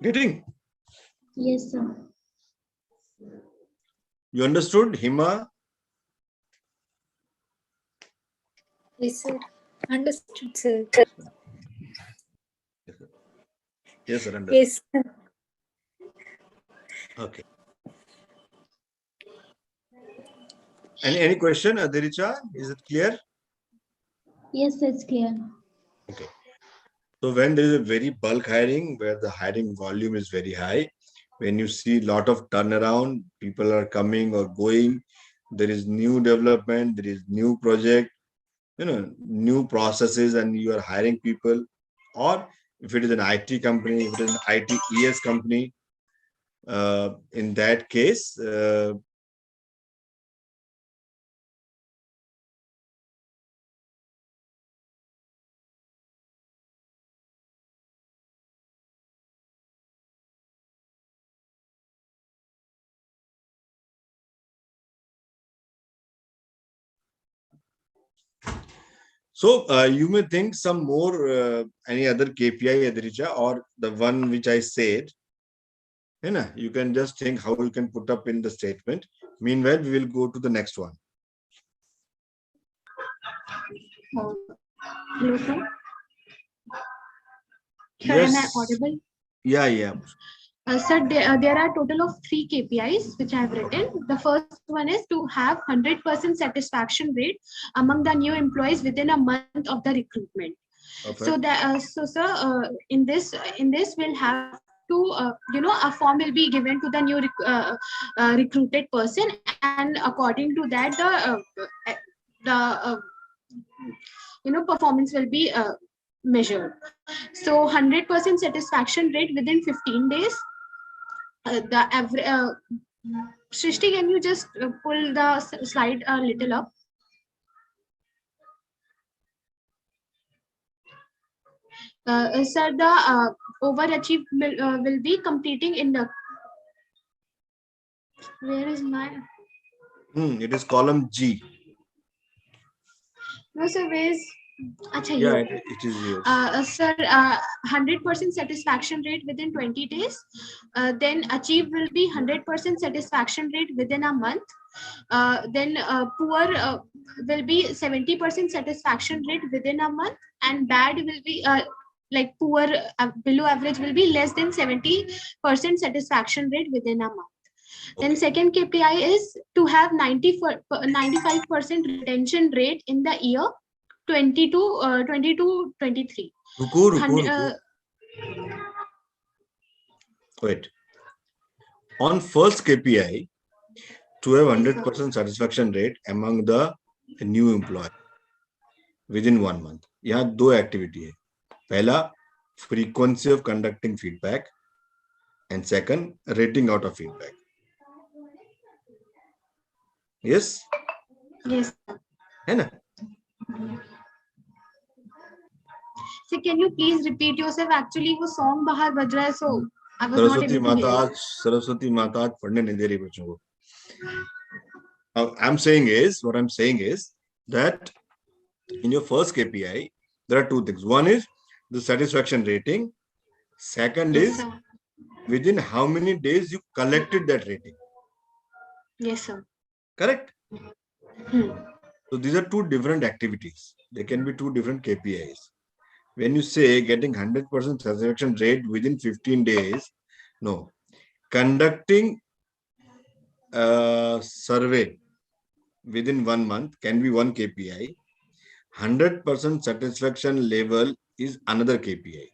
Getting? Yes, sir. You understood, Hima? Yes, sir. Understood, sir. Yes, sir. Understood. Yes, sir. Okay. Any question, Adiricha? Is it clear? Yes, it's clear. Okay. So when there is a very bulk hiring, where the hiring volume is very high, when you see a lot of turnaround, people are coming or going, there is new development, there is new project, new processes, and you are hiring people. Or if it is an IT company, if it is an IT ES company, in that case, so you may think some more any other KPI, Adrija, or the one which I said. You can just think how you can put up in the statement. Meanwhile, we will go to the next one. Hello, sir. Sir, Yes. am I audible? Yeah. Sir, there are a total of 3 KPIs which I have written. The first one is to have 100% satisfaction rate among the new employees within a month of the recruitment. So that sir, in this we'll have to a form will be given to the new recruited person, and according to that the performance will be measured. So 100% satisfaction rate within 15 days. The average. Shrishti, can you just pull the slide a little up? Sir, the overachieve will be completing in the. Where is my? It is column G. No, sir, where is? Achha, Yeah, here. it is yours. Sir, 100% satisfaction rate within 20 days. Then achieve will be 100% satisfaction rate within a month. Then poor will be 70% satisfaction rate within a month, and bad will be like poor below average will be less than 70% satisfaction rate within a month. Okay. Then second KPI is to have 95% retention rate in the year 22-23. Wait. On first KPI, to have 100% satisfaction rate among the new employee within 1 month. यहाँ 2 activity है. पहला, frequency of conducting feedback, and second, rating out of feedback. Yes? Yes. है ना? So can you please repeat yourself? Actually, वो song बाहर बज रहा है, so I was not able to hear. Saraswati माता आज पढ़ने नहीं दे रही बच्चों को. What I'm saying is that in your first KPI, there are 2 things. One is the satisfaction rating. Second Yes, is sir. within how many days you collected that rating. Yes, sir. Correct? So these are 2 different activities. They can be 2 different KPIs. When you say getting 100% satisfaction rate within 15 days, no. Conducting a survey within 1 month can be 1 KPI. 100% satisfaction level is another KPI.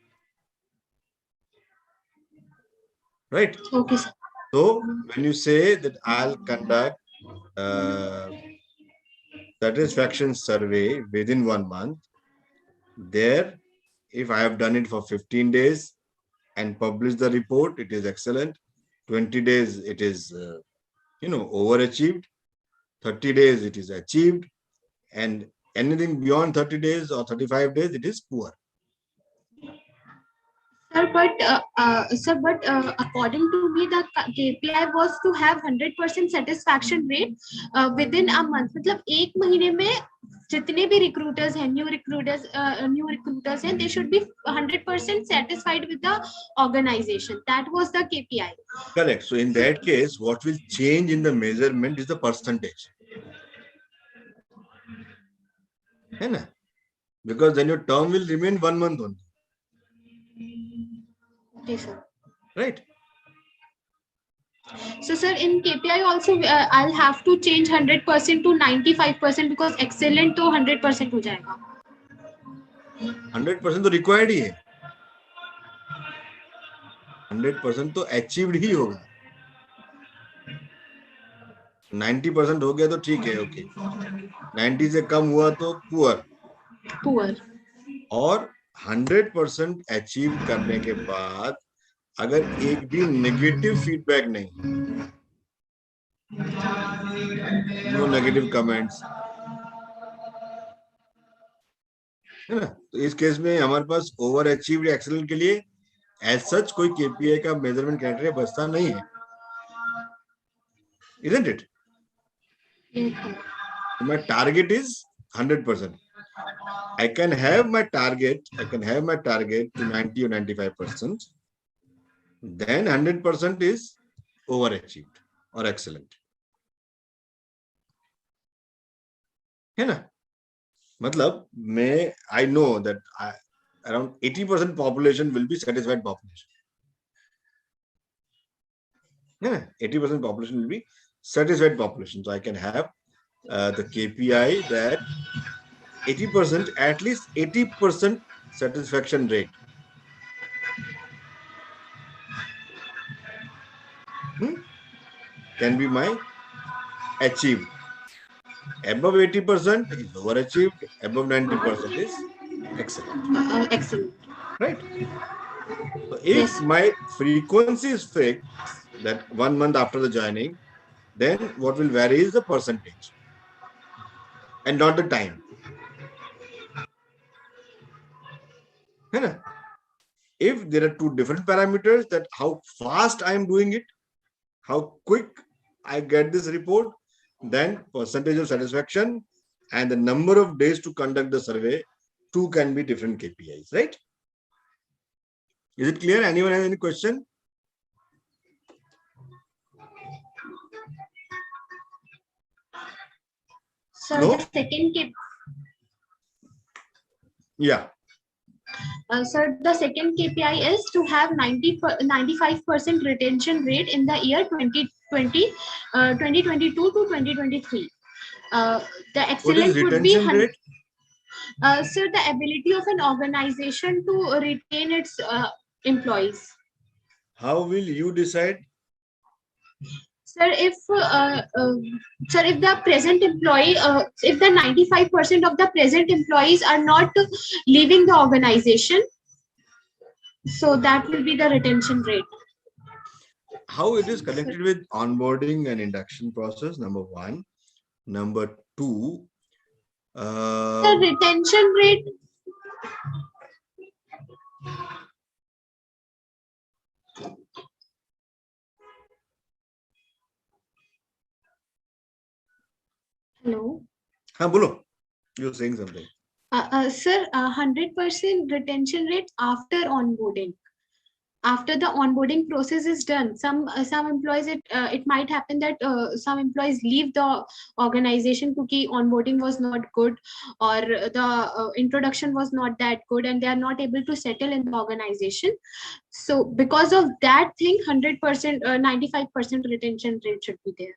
Right? Okay, sir. So when you say that I'll conduct satisfaction survey within 1 month, there, if I have done it for 15 days and published the report, it is excellent. 20 days, it is, overachieved. 30 days, it is achieved. And anything beyond 30 days or 35 days, it is poor. Sir, but according to me, the KPI was to have 100% satisfaction rate within a month. मतलब 1 महीने में जितने भी recruiters हैं, new recruiters हैं, they should be 100% satisfied with the organization. That was the KPI. Correct. So in that case, what will change in the measurement is the percentage. है ना? Because then your term will remain 1 month only. Okay, sir. Right? So, sir, in KPI also, I'll have to change 100% to 95% because excellent तो 100% हो जाएगा. 100% तो required ही है. 100% तो achieved ही होगा. 90% हो गया तो ठीक है, ओके. 90 से कम हुआ तो पुअर. और 100% अचीव करने के बाद अगर एक भी नेगेटिव फीडबैक नहीं, नो नेगेटिव कमेंट्स, है ना, तो इस केस में हमारे पास ओवर अचीव्ड एक्सेलेंट के लिए एज सच कोई केपीआई का मेजरमेंट क्राइटेरिया बचता नहीं है. Isn't it? My target is 100%. I can have my target to 90 or 95%. Then 100% is overachieved or excellent. है ना? मतलब मैं I know that around 80% population will be satisfied population. है ना? 80% population will be satisfied population. So I can have the KPI that 80%, at least 80% satisfaction rate. Can be my achieved. Above 80% is overachieved. Above 90% is excellent. Excellent. Right? So if my frequency is fixed, that 1 month after the joining, then what will vary is the percentage and not the time. If there are two different parameters, that how fast I am doing it, how quick I get this report, then percentage of satisfaction and the number of days to conduct the survey, two can be different KPIs, right? Is it clear? Anyone has any question? So No? the second Yeah. Sir, the second KPI is to have 95% retention rate in the year 2022 to 2023. The excellent would be rate? Sir, the ability of an organization to retain its employees. How will you decide? Sir, if the present employee, if the 95% of the present employees are not leaving the organization, so that will be the retention rate. How it is connected with onboarding and induction process, number one. Number two, the retention rate. Hello. Bolo. You're saying something. Sir, 100% retention rate after onboarding. After the onboarding process is done, some employees, it might happen that some employees leave the organization because onboarding was not good, or the introduction was not that good, and they are not able to settle in the organization. So because of that thing, 100%, 95% retention rate should be there.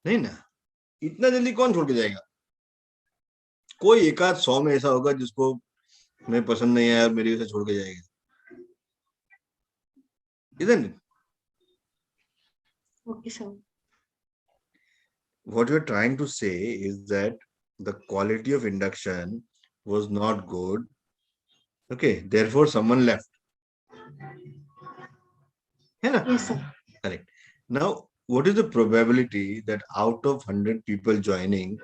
नहीं ना, इतना जल्दी कौन छोड़ के जाएगा? कोई एक आध 100 में ऐसा होगा जिसको मैं पसंद नहीं आया और मेरी वजह से छोड़ के जाएगा. Isn't it? Okay, sir. What you're trying to say is that the quality of induction was not good. Okay, therefore someone left. Yes, sir. Correct. Now, what is the probability that out of 100 people joining,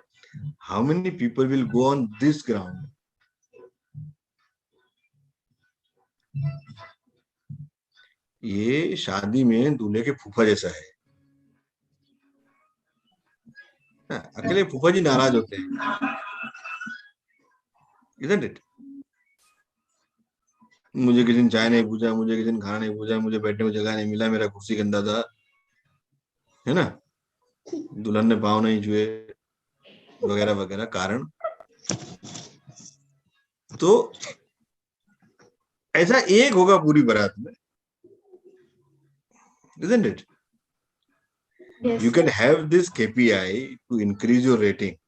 how many people will go on this ground? ये शादी में दूल्हे के फूफा जैसा है. अकेले फूफा जी नाराज होते हैं. Isn't it? मुझे किसी ने चाय नहीं पूछा, मुझे किसी ने खाना नहीं पूछा, मुझे बैठने को जगह नहीं मिला, मेरा कुर्सी गंदा था, है ना, दुल्हन ने पाँव नहीं छुए, वगैरह वगैरह कारण. तो ऐसा एक होगा पूरी बारात में. Isn't it? Yes. You can have this KPI to increase your rating.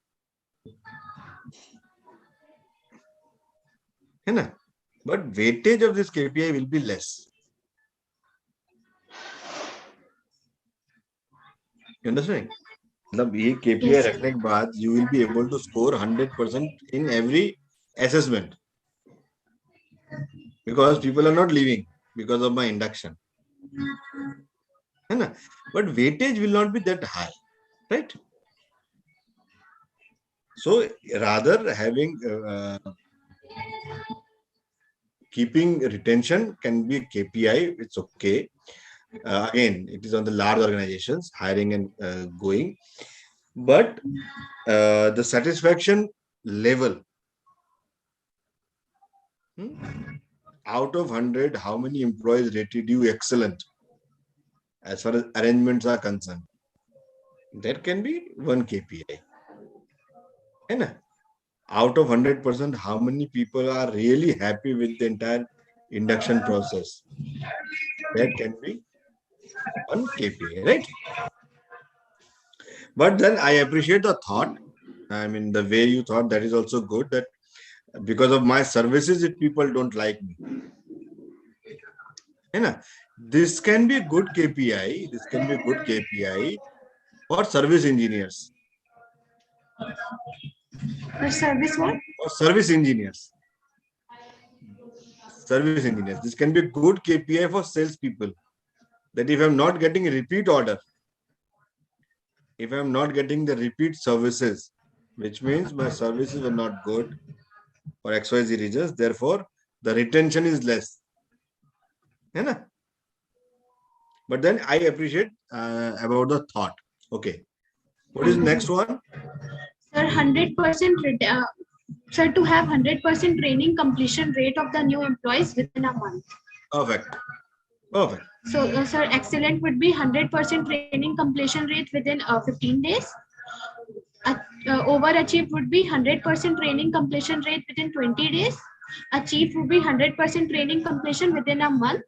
है ना? But weightage of this KPI will be less. You understand? मतलब ये KPI रखने के बाद you will be able to score 100% in every assessment, because people are not leaving because of my induction. है ना? But weightage will not be that high, right? So rather having keeping retention can be a KPI. It's okay. Again, it is on the large organizations hiring and going, but the satisfaction level, out of 100, how many employees rated you excellent as far as arrangements are concerned? That can be one KPI. And out of 100%, how many people are really happy with the entire induction process? That can be one KPI, right? But then I appreciate the thought. I mean, the way you thought, that is also good, that because of my services, if people don't like me, है ना? This can be good KPI. This can be good KPI for service engineers. For service what? For service engineers. Service engineers. This can be good KPI for salespeople. That if I'm not getting a repeat order, if I'm not getting the repeat services, which means my services were not good for XYZ reasons, therefore the retention is less. है ना? But then I appreciate about the thought. Okay. What is the next one? Sir, 100%. Sir, to have 100% training completion rate of the new employees within a month. Perfect. Perfect. So, sir, excellent would be 100% training completion rate within 15 days. Overachieved would be 100% training completion rate within 20 days. Achieved would be 100% training completion within a month.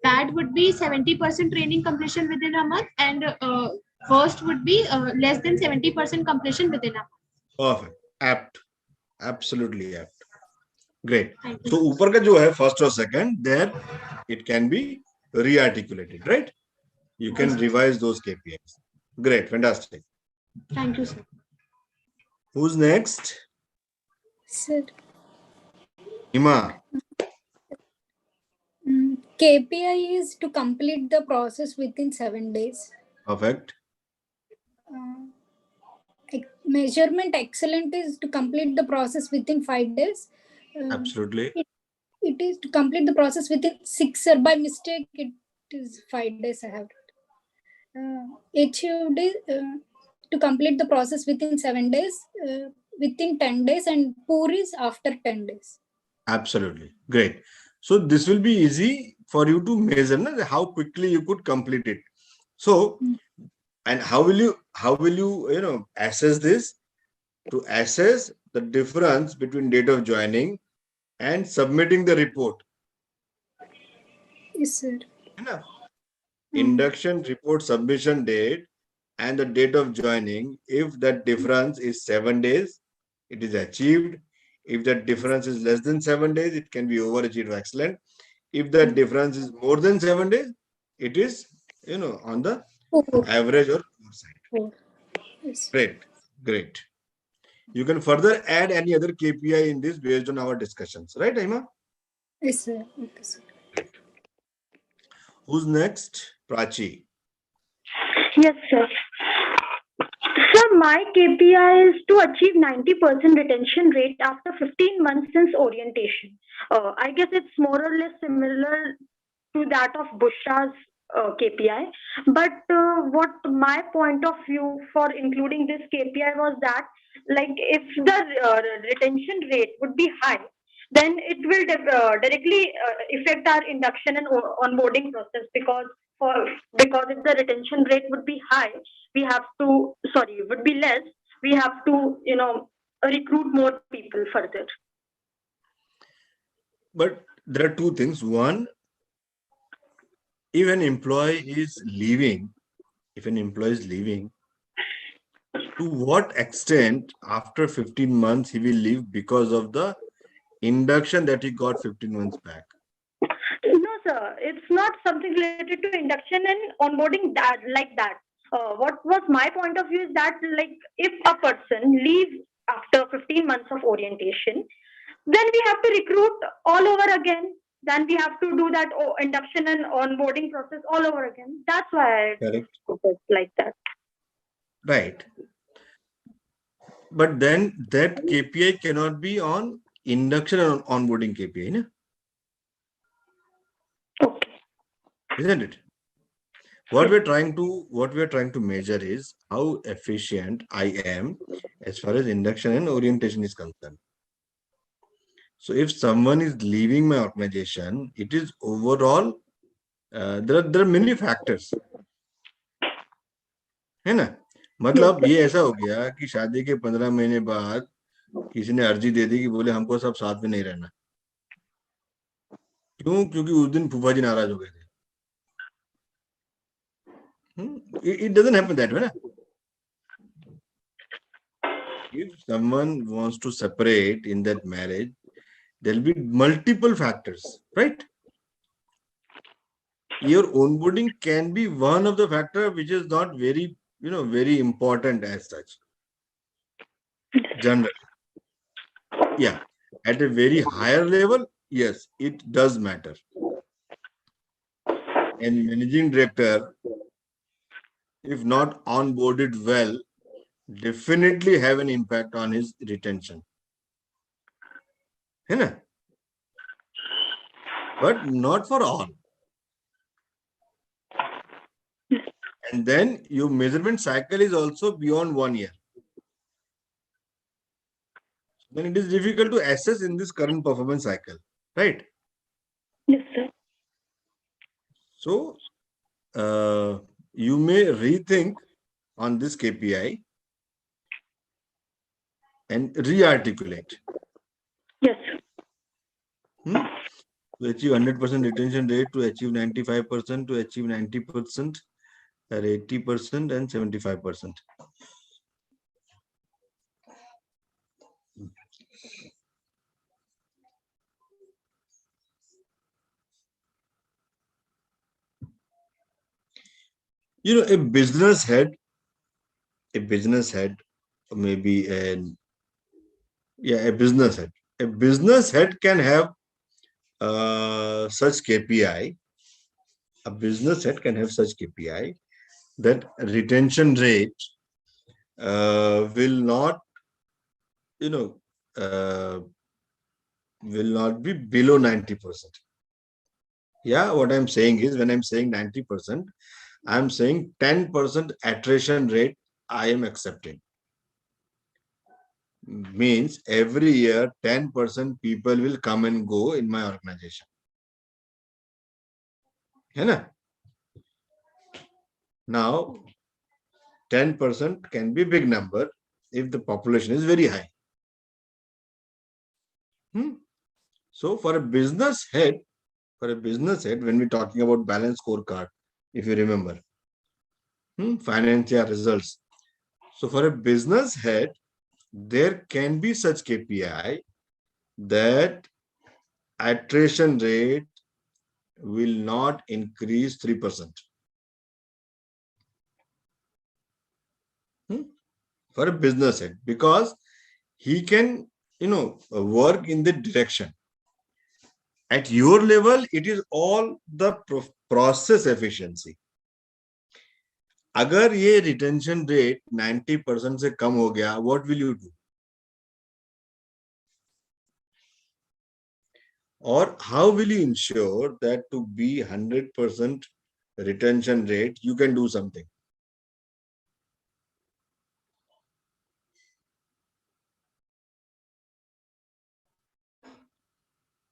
Bad would be 70% training completion within a month, and worst would be less than 70% completion within a month. Perfect. Apt. Absolutely apt. Great. So ऊपर का जो है first or second, there it can be re-articulated, right? You can revise those KPIs. Great. Fantastic. Thank you, sir. Who's next? Sir, Hima. KPI is to complete the process within 7 days. Perfect. Measurement excellent is to complete the process within 5 days. Absolutely. It is to complete the process within 6, or by mistake it is 5 days I have. Achieved is to complete the process within 7 days, within 10 days, and poor is after 10 days. Absolutely. Great. So this will be easy for you to measure how quickly you could complete it. So, and how will you assess this? To assess the difference between date of joining and submitting the report. Yes, sir. Induction report submission date and the date of joining, if that difference is 7 days, it is achieved. If that difference is less than 7 days, it can be overachieved or excellent. If that difference is more than 7 days, it is on the average or poor side. Yes. Great. You can further add any other KPI in this based on our discussions, right, Hima? Yes, sir. Okay, sir. Who's next? Prachi. Yes, sir. So my KPI is to achieve 90% retention rate after 15 months since orientation. I guess it's more or less similar to that of Bushra's KPI. But what my point of view for including this KPI was that, like, if the retention rate would be high, then it will directly affect our induction and onboarding process, because if the retention rate would be high, would be less, we have to recruit more people further. But there are two things. One, if an employee is leaving, to what extent after 15 months he will leave because of the induction that he got 15 months back? No, sir. It's not something related to induction and onboarding like that. What was my point of view is that, like, if a person leaves after 15 months of orientation, then we have to recruit all over again. Then we have to do that induction and onboarding process all over again. That's why I put it like that. Right. But then that KPI cannot be on induction and onboarding KPI, no? Okay. Isn't it? What we're trying to measure is how efficient I am as far as induction and orientation is concerned. So if someone is leaving my organization, it is overall, there are many factors. है ना? मतलब ये ऐसा हो गया कि शादी के 15 महीने बाद किसी ने अर्जी दे दी कि बोले हमको सब साथ में नहीं रहना. क्यों? क्योंकि उस दिन फूफा जी नाराज हो गए थे. It doesn't happen that way, na? if someone wants to separate in that marriage, there'll be multiple factors, right? Your onboarding can be one of the factor which is not very, very important as such. Generally. Yeah. At a very higher level, yes, it does matter. And managing director, if not onboarded well, definitely have an impact on his retention. But not for all. And then your measurement cycle is also beyond 1 year. Then it is difficult to assess in this current performance cycle, right? Yes, sir. So you may rethink on this KPI and re-articulate. Yes. To achieve 100% retention rate, to achieve 95%, to achieve 90%, or 80% and 75%. A business head, maybe a business head. A business head can have such KPI. A business head can have such KPI that retention rate will not, will not be below 90%. Yeah, what I'm saying is, when I'm saying 90%, I'm saying 10% attrition rate I am accepting. Means every year 10% people will come and go in my organization. Now 10% can be a big number if the population is very high. So for a business head, when we're talking about balance scorecard, if you remember, financial results. So for a business head, there can be such KPI that attrition rate will not increase 3%. For a business head, because he can, work in the direction. At your level, it is all the process efficiency. अगर ये retention rate 90% से कम हो गया, what will you do? Or how will you ensure that to be 100% retention rate, you can do something?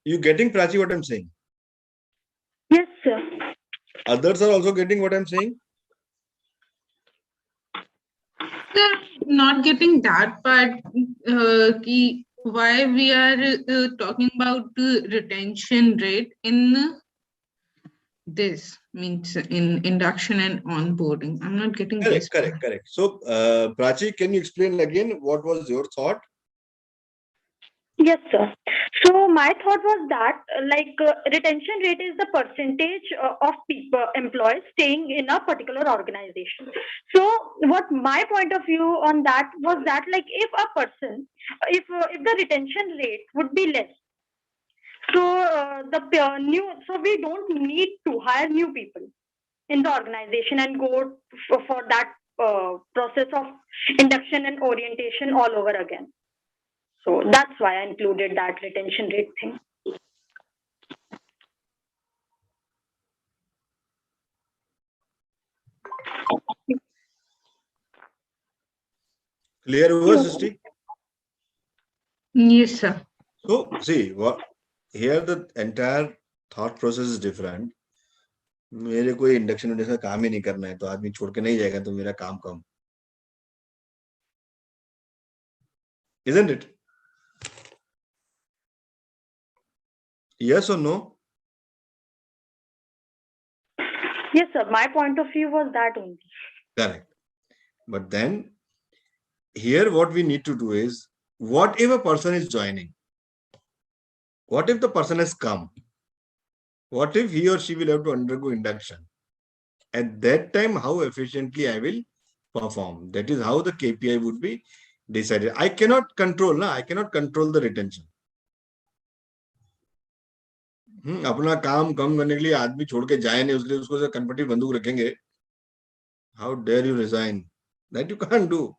You getting, Prachi, what I'm saying? Yes, sir. Others are also getting what I'm saying? Sir, not getting that, but why we are talking about retention rate in this, means in induction and onboarding. I'm not getting this. Correct. So, Prachi, can you explain again what was your thought? Yes, sir. So my thought was that retention rate is the percentage of people, employees staying in a particular organization. So what my point of view on that was that, like, if a person, if the retention rate would be less, so so we don't need to hire new people in the organization and go for that process of induction and orientation all over again. So that's why I included that retention rate thing. Clear was Srishti? Yes, sir. So, see, here the entire thought process is different. मेरे कोई induction का काम ही नहीं करना है, तो आदमी छोड़ के नहीं जाएगा, तो मेरा काम कम. Isn't it? Yes or no? Yes, sir. My point of view was that only. Correct. But then here what we need to do is, what if a person is joining? What if the person has come? What if he or she will have to undergo induction? At that time, how efficiently I will perform? That is how the KPI would be decided. I cannot control the retention. अपना काम कम करने के लिए आदमी छोड़ के जाए नहीं, उसके लिए उसको कन्वर्टिव बंदूक रखेंगे. How dare you resign? That you can't do.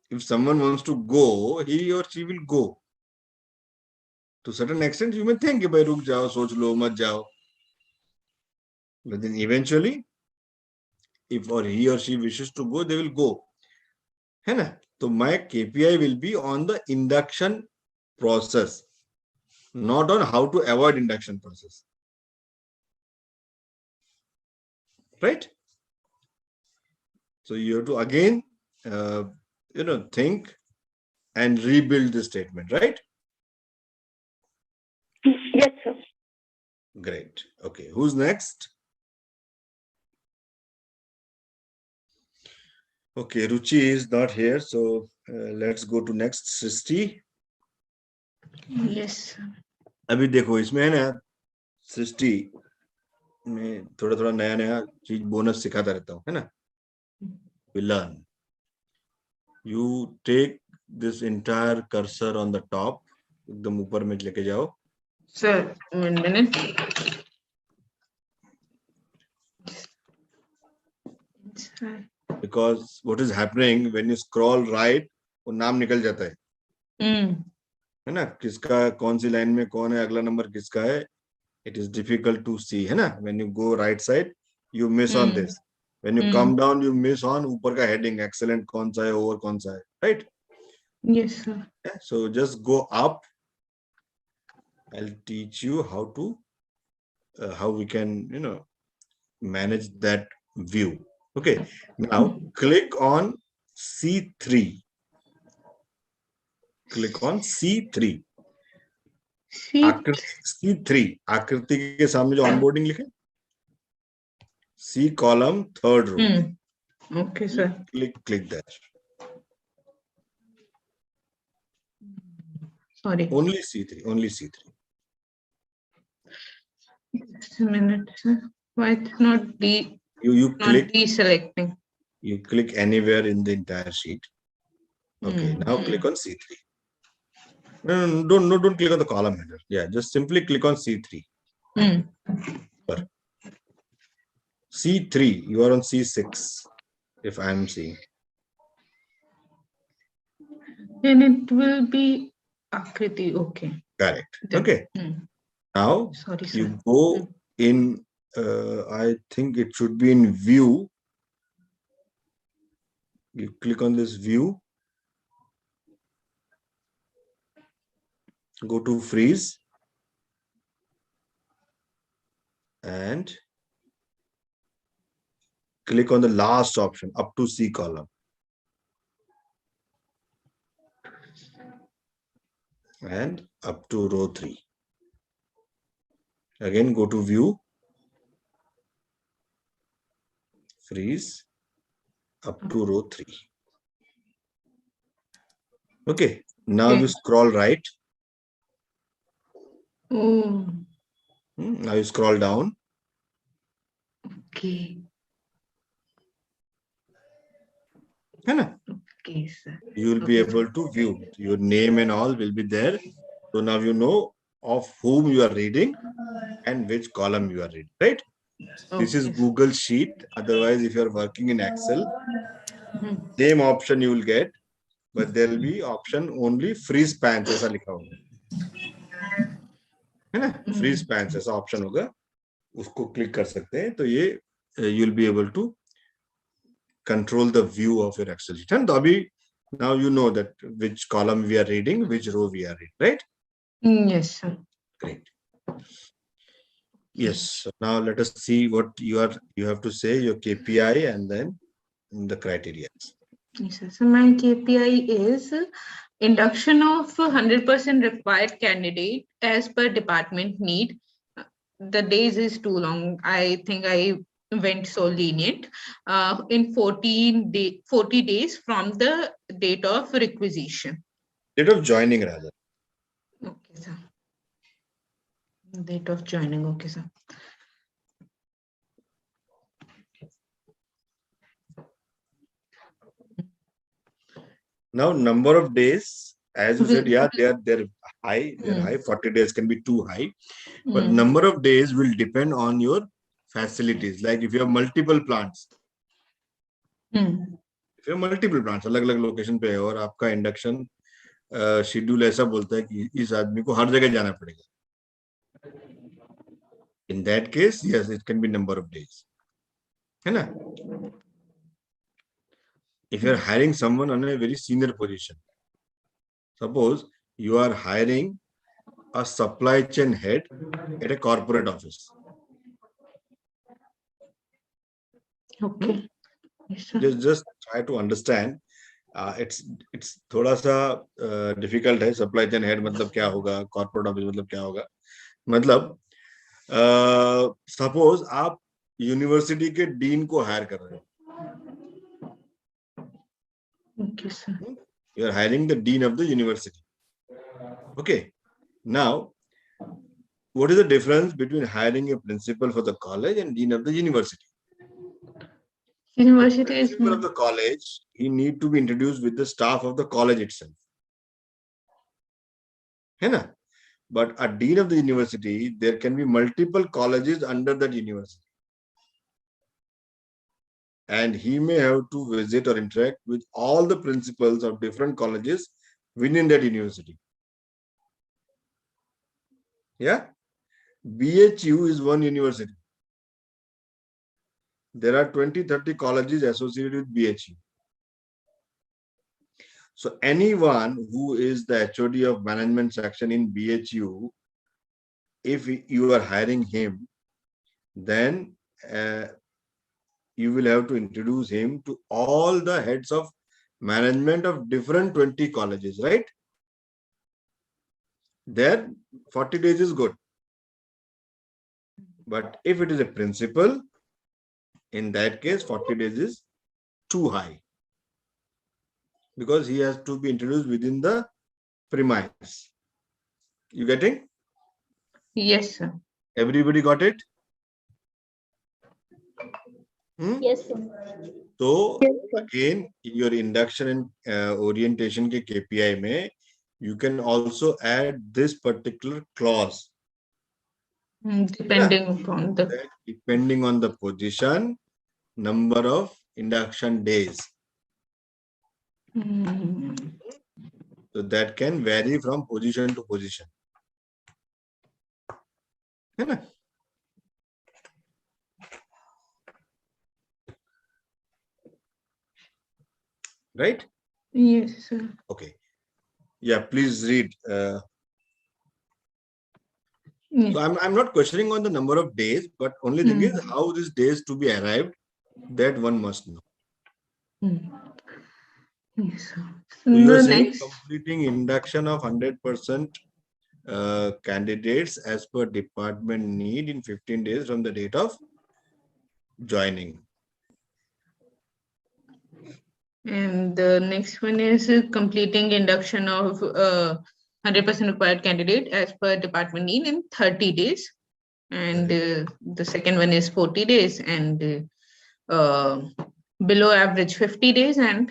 If someone wants to go, he or she will go. To a certain extent, you may think, bhai ruk jao, soch lo, mat jao. But then eventually, if or he or she wishes to go, they will go. है ना? So my KPI will be on the induction process, not on how to avoid induction process. Right? So you have to again, think and rebuild this statement, right? Yes, sir. Great. Okay. Who's next? Okay. Ruchi is not here. So let's go to next. Srishti. Yes. अभी देखो इसमें है ना, सृष्टि में थोड़ा थोड़ा नया नया चीज बोनस सिखाता रहता हूँ, है ना? We learn. You take this entire cursor on the top, एकदम ऊपर में लेके जाओ. Sir, 1 minute. Because what is happening when you scroll right, वो नाम निकल जाता है. है ना? किसका कौन सी लाइन में कौन है, अगला नंबर किसका है, it is difficult to see, है ना? When you go right side, you miss on this. When you come down, you miss on ऊपर का heading, excellent कौन सा है, over कौन सा है, right? Yes, sir. Yeah, so just go up. I'll teach you how to, how we can, manage that view. Okay. Now click on C3. Click on C3. C3. आकृति के सामने जो onboarding लिखे, C column, third row. Okay, sir. Click there. Sorry. Only C3. Only C3. Just a minute, sir. Why it's not You click. Deselecting. You click anywhere in the entire sheet. Okay. Now click on C3. No, don't click on the column header. Yeah, just simply click on C3. C3, you are on C6, if I am seeing. Then it will be Akriti. Okay. Correct. Okay. Now sorry, sir. You go in, I think it should be in view. You click on this view. Go to freeze. And click on the last option, up to C column. And up to row 3. Again, go to view. Freeze. Up to row 3. Okay. Now you scroll right. Now you scroll down. Okay. Okay, sir. You will be able to view. Your name and all will be there. So now you know of whom you are reading and which column you are reading, right? This is Google Sheet. Otherwise, if you are working in Excel, same option you will get, but there will be option only freeze pans ऐसा लिखा होगा, है ना? Freeze pans ऐसा option होगा, उसको click कर सकते हैं, तो ये you will be able to control the view of your Excel sheet. And Abhi, now you know that which column we are reading, which row we are reading, right? Yes, sir. Great. Yes. So now let us see what you have to say, your KPI and then the criteria. Yes, sir. So my KPI is induction of 100% required candidate as per department need. The days is too long. I think I went so lenient in 40 days from the date of requisition. Date of joining, rather. Okay, sir. Date of joining. Okay, sir. Now, number of days, as you said, yeah, they're high. They're high. 40 days can be too high, but number of days will depend on your facilities. Like if you have multiple plants, if you have multiple plants, अलग-अलग location पे है और आपका induction schedule ऐसा बोलता है कि इस आदमी को हर जगह जाना पड़ेगा. In that case, yes, it can be number of days. है ना? If you are hiring someone on a very senior position, suppose you are hiring a supply chain head at a corporate office. Okay. Just try to understand. It's थोड़ा सा difficult है. Supply chain head मतलब क्या होगा? Corporate office मतलब क्या होगा? मतलब suppose आप यूनिवर्सिटी के डीन को हायर कर रहे हो. Okay, sir. You are hiring the dean of the university. Okay. Now, what is the difference between hiring a principal for the college and dean of the university? University The is principal of the college, he need to be introduced with the staff of the college itself. है ना? But a dean of the university, there can be multiple colleges under that university. And he may have to visit or interact with all the principals of different colleges within that university. Yeah? BHU is one university. There are 20-30 colleges associated with BHU. So anyone who is the HOD of management section in BHU, if you are hiring him, then you will have to introduce him to all the heads of management of different 20 colleges, right? There, 40 days is good. But if it is a principal, in that case, 40 days is too high. Because he has to be introduced within the premise. You getting? Yes, sir. Everybody got it? Yes, sir. So again, your induction and orientation ke KPI mein, you can also add this particular clause. Depending upon the Depending on the position, number of induction days. So that can vary from position to position. है ना? Right? Yes, sir. Okay. Yeah, please read. Yes. So I'm not questioning on the number of days, but only thing is how these days to be arrived, that one must know. Yes, sir. So you are The saying next completing induction of 100% candidates as per department need in 15 days from the date of joining. And the next one is completing induction of 100% required candidate as per department need in 30 days. And the second one is 40 days and below average 50 days and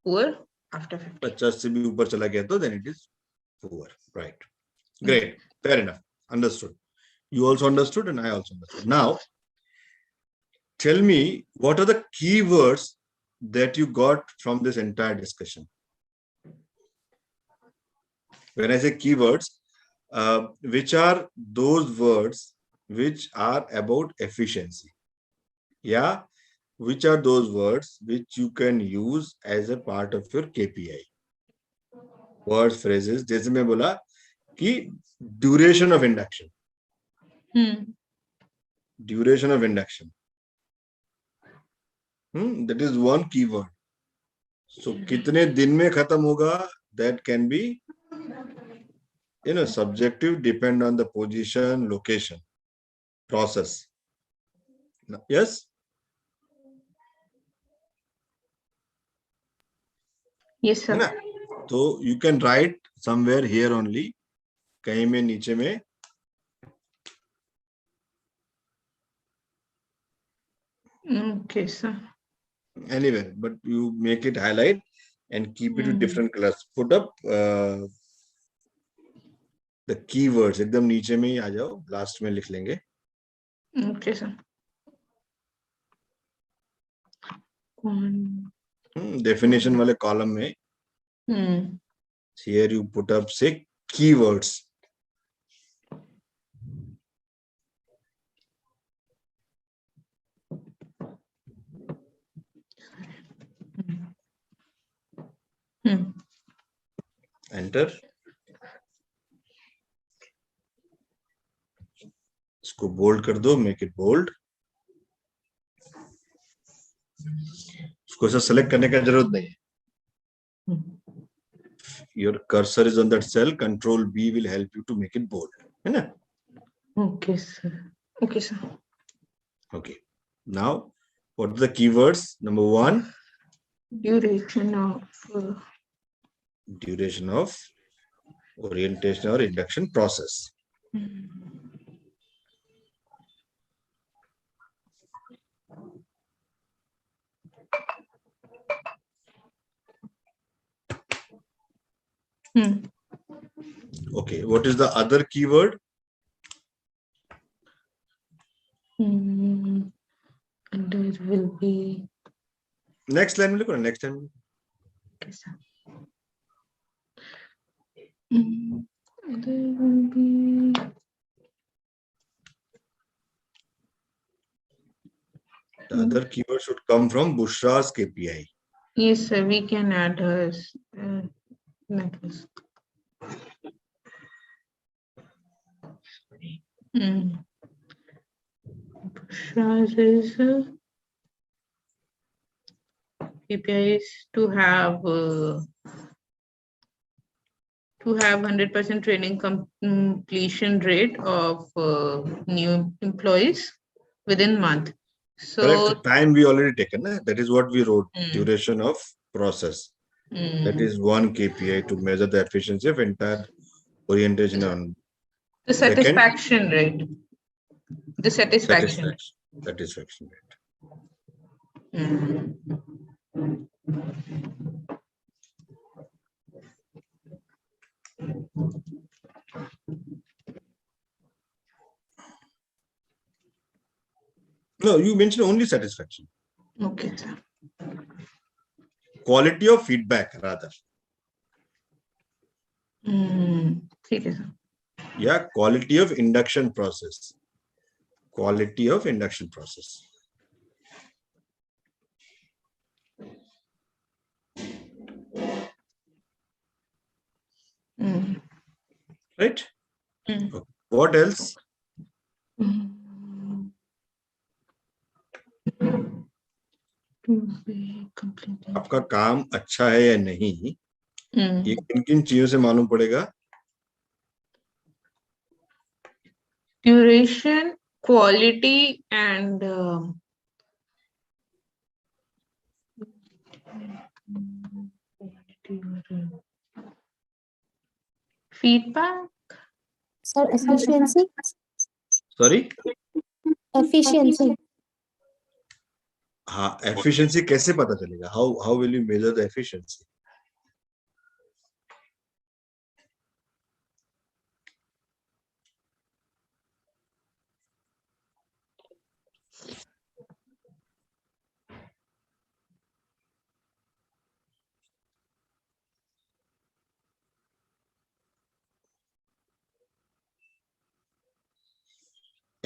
poor after 50. 50 से भी ऊपर चला गया तो then it is poor. Right. Great. Fair enough. Understood. You also understood and I also understood. Now, tell me what are the keywords that you got from this entire discussion? When I say keywords, which are those words which are about efficiency? Yeah, which are those words which you can use as a part of your KPI? Words, phrases. जैसे मैं बोला कि duration of induction. Duration of induction. That is one keyword. So कितने दिन में खत्म होगा? That can be, subjective, depend on the position, location, process. Yes. Yes, है sir. ना? तो you can write somewhere here only, कहीं में नीचे में Okay, sir. anywhere, but you make it highlight and keep it with different colors. Put up the keywords, एकदम नीचे में ही आ जाओ, लास्ट में लिख लेंगे. Okay, sir. Definition वाले column में here you put up say keywords. Enter. इसको बोल्ड कर दो, make it bold. उसको ऐसा select करने का जरूरत नहीं है. Your cursor is on that cell. Control B will help you to make it bold. है ना? Okay, sir. Okay, sir. Okay. Now, what are the keywords? Number one. Duration of orientation or induction process. Okay, what is the other keyword? And there will be Next line, look at next line. okay, sir. There will be The other keyword should come from Bushra's KPI. yes, sir. We can add her necklace. Bushra's is KPI is to have 100% training completion rate of new employees within month. So correct. Time we already taken. That is what we wrote. Duration of process. That is one KPI to measure the efficiency of entire orientation on the satisfaction rate. The satisfaction. Satisfaction rate. No, you mentioned only satisfaction. Okay, sir. Quality of feedback, rather. Okay, sir. Yeah, quality of induction process. Quality of induction process. Right? Okay. What else? आपका काम अच्छा है या नहीं, ये किन किन चीजों से मालूम पड़ेगा? Duration, quality, and feedback. Sir, efficiency. Sorry? Efficiency. हाँ, efficiency कैसे पता चलेगा? How will you measure the efficiency?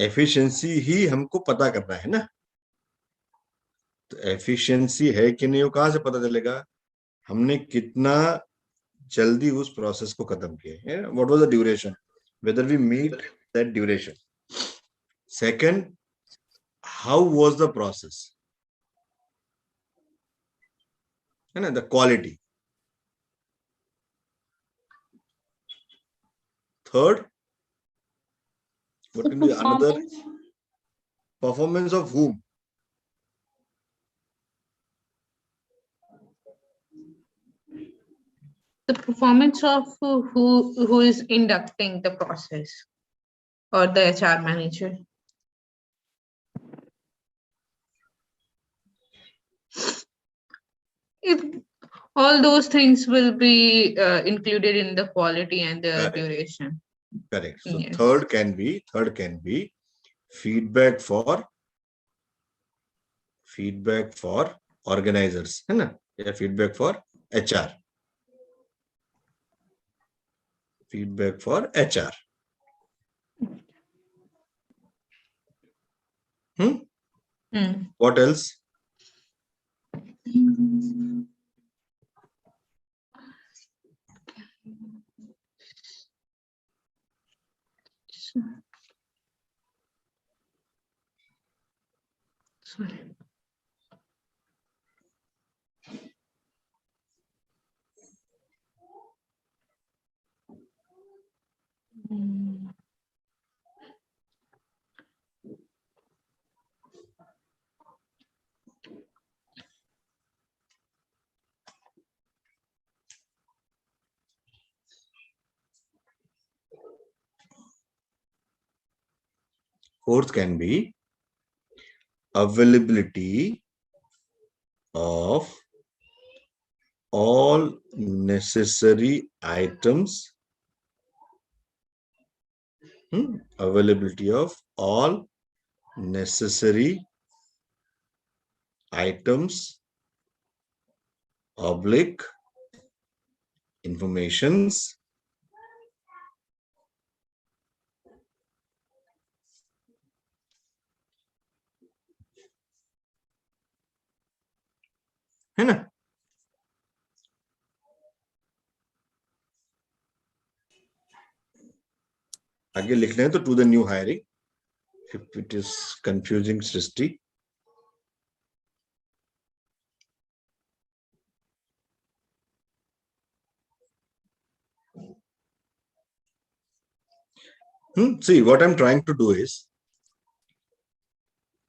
Efficiency ही हमको पता करना है ना. तो एफिशिएंसी है कि नहीं, वो कहां से पता चलेगा? हमने कितना जल्दी उस प्रोसेस को खत्म किया. What was the duration, whether we meet that duration. Second, how was the process, है ना, the quality. Third, what can be another? Performance of whom? The performance of who is inducting the process, or the HR manager. All those things will be included in the quality and the duration. Correct. So yes. third can be feedback for organizers, है ना? Yeah, feedback for HR. Feedback for HR. What else? Sorry. Fourth can be availability of all necessary items. Availability of all necessary items, informations, है ना? आगे लिखना है तो to the new hiring. If it is confusing, Srishti. See, what I'm trying to do is,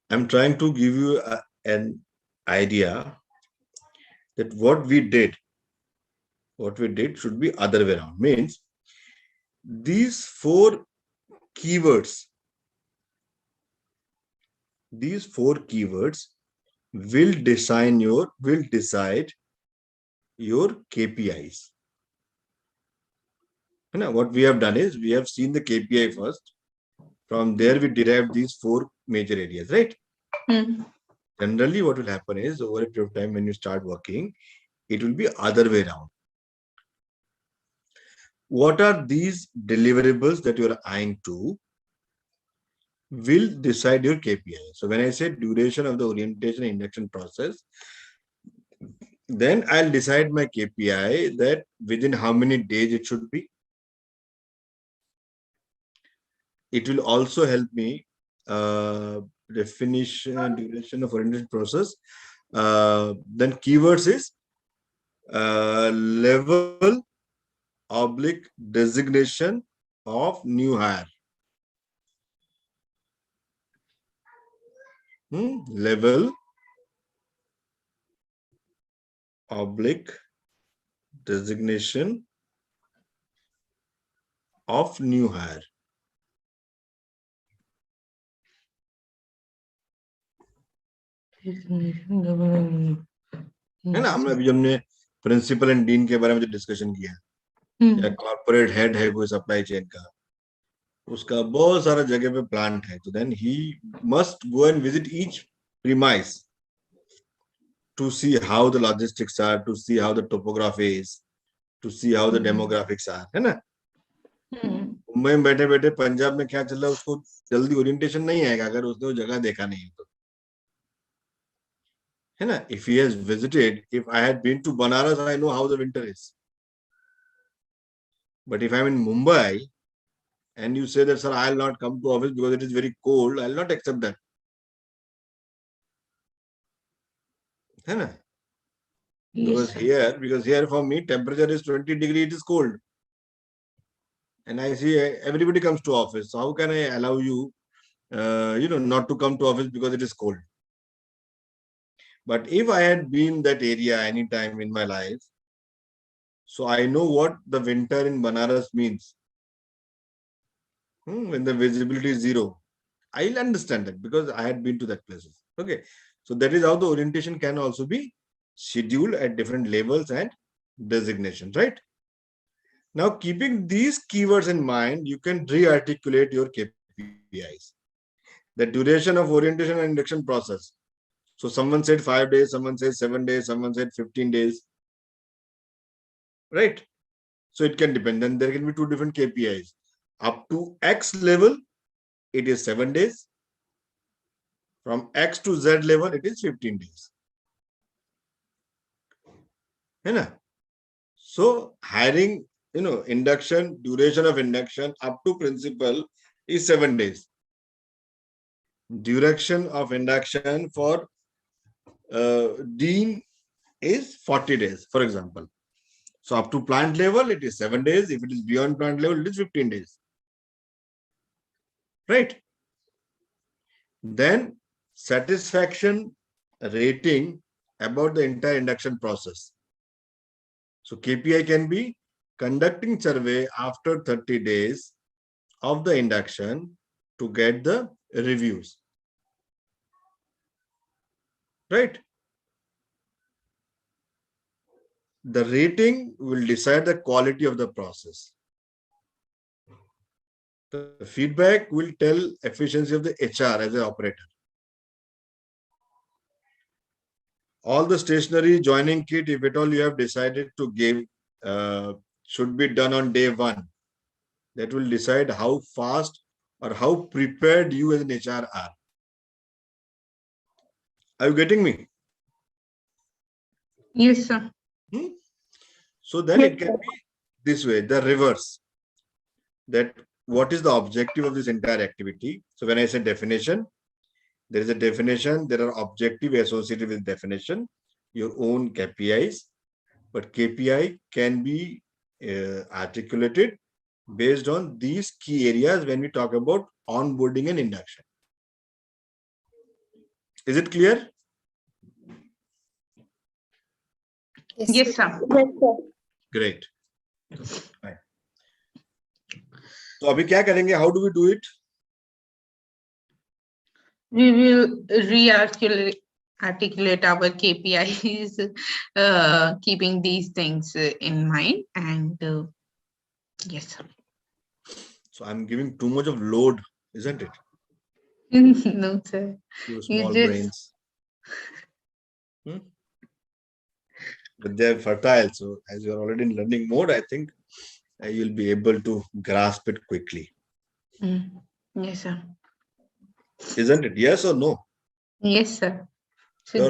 I'm trying to give you an idea that what we did should be other way around. Means these four keywords will decide your KPIs. What we have done is we have seen the KPI first. From there, we derived these four major areas, right? Generally, what will happen is over a period of time when you start working, it will be other way around. What are these deliverables that you are eyeing to will decide your KPI. So when I say duration of the orientation and induction process, then I'll decide my KPI that within how many days it should be. It will also help me definition duration of orientation process. Then keywords is level / designation of new hire. Level / designation of new hire. है ना? हमने अभी हमने principal and dean के बारे में जो discussion किया, या कॉर्पोरेट हेड है कोई सप्लाई चेन का, उसका बहुत सारा जगह पे प्लांट है, तो then he must go and visit each premise to see how the logistics are, to see how the topography is, to see how the demographics are, है ना? मुंबई में बैठे बैठे पंजाब में क्या चल रहा है उसको जल्दी ओरिएंटेशन नहीं आएगा अगर उसने वो जगह देखा नहीं तो, है ना? If he has visited, if I had been to Banaras, I know how the winter is. But if I'm in Mumbai and you say that, sir, I'll not come to office because it is very cold, I'll not accept that. है ना? Because here for me temperature is 20 degrees, it is cold, and I see everybody comes to office, so how can I allow you not to come to office because it is cold. But if I had been that area any time in my life, so I know what the winter in Banaras means. When the visibility is zero, I'll understand that because I had been to that places. Okay. So that is how the orientation can also be scheduled at different levels and designations, right? Now, keeping these keywords in mind, you can re-articulate your KPIs. The duration of orientation and induction process. So someone said 5 days, someone said 7 days, someone said 15 days. Right? So it can depend. Then there can be two different KPIs. Up to X level, it is 7 days. From X to Z level, it is 15 days. So hiring, induction, duration of induction up to principal is 7 days. Duration of induction for dean is 40 days, for example. So up to plant level, it is 7 days. If it is beyond plant level, it is 15 days. Right? Then satisfaction rating about the entire induction process. So KPI can be conducting survey after 30 days of the induction to get the reviews. Right? The rating will decide the quality of the process. The feedback will tell efficiency of the HR as an operator. All the stationery joining kit, if at all you have decided to give, should be done on day 1. That will decide how fast or how prepared you as an HR are. Are you getting me? Yes, sir. So then it can be this way, the reverse. That what is the objective of this entire activity? So when I say definition, there is a definition, there are objectives associated with definition, your own KPIs, but KPI can be articulated based on these key areas when we talk about onboarding and induction. Is it clear? Yes, sir. Yes, sir. Great. Right. So abhi kya karenge? How do we do it? We will re-articulate our KPIs, keeping these things in mind. And yes, sir. So I'm giving too much of load, isn't it? No, sir. Your small brains. But they're fertile. So as you're already in learning mode, I think you'll be able to grasp it quickly. Yes, sir. Isn't it? Yes or no? Yes, sir. So Sure,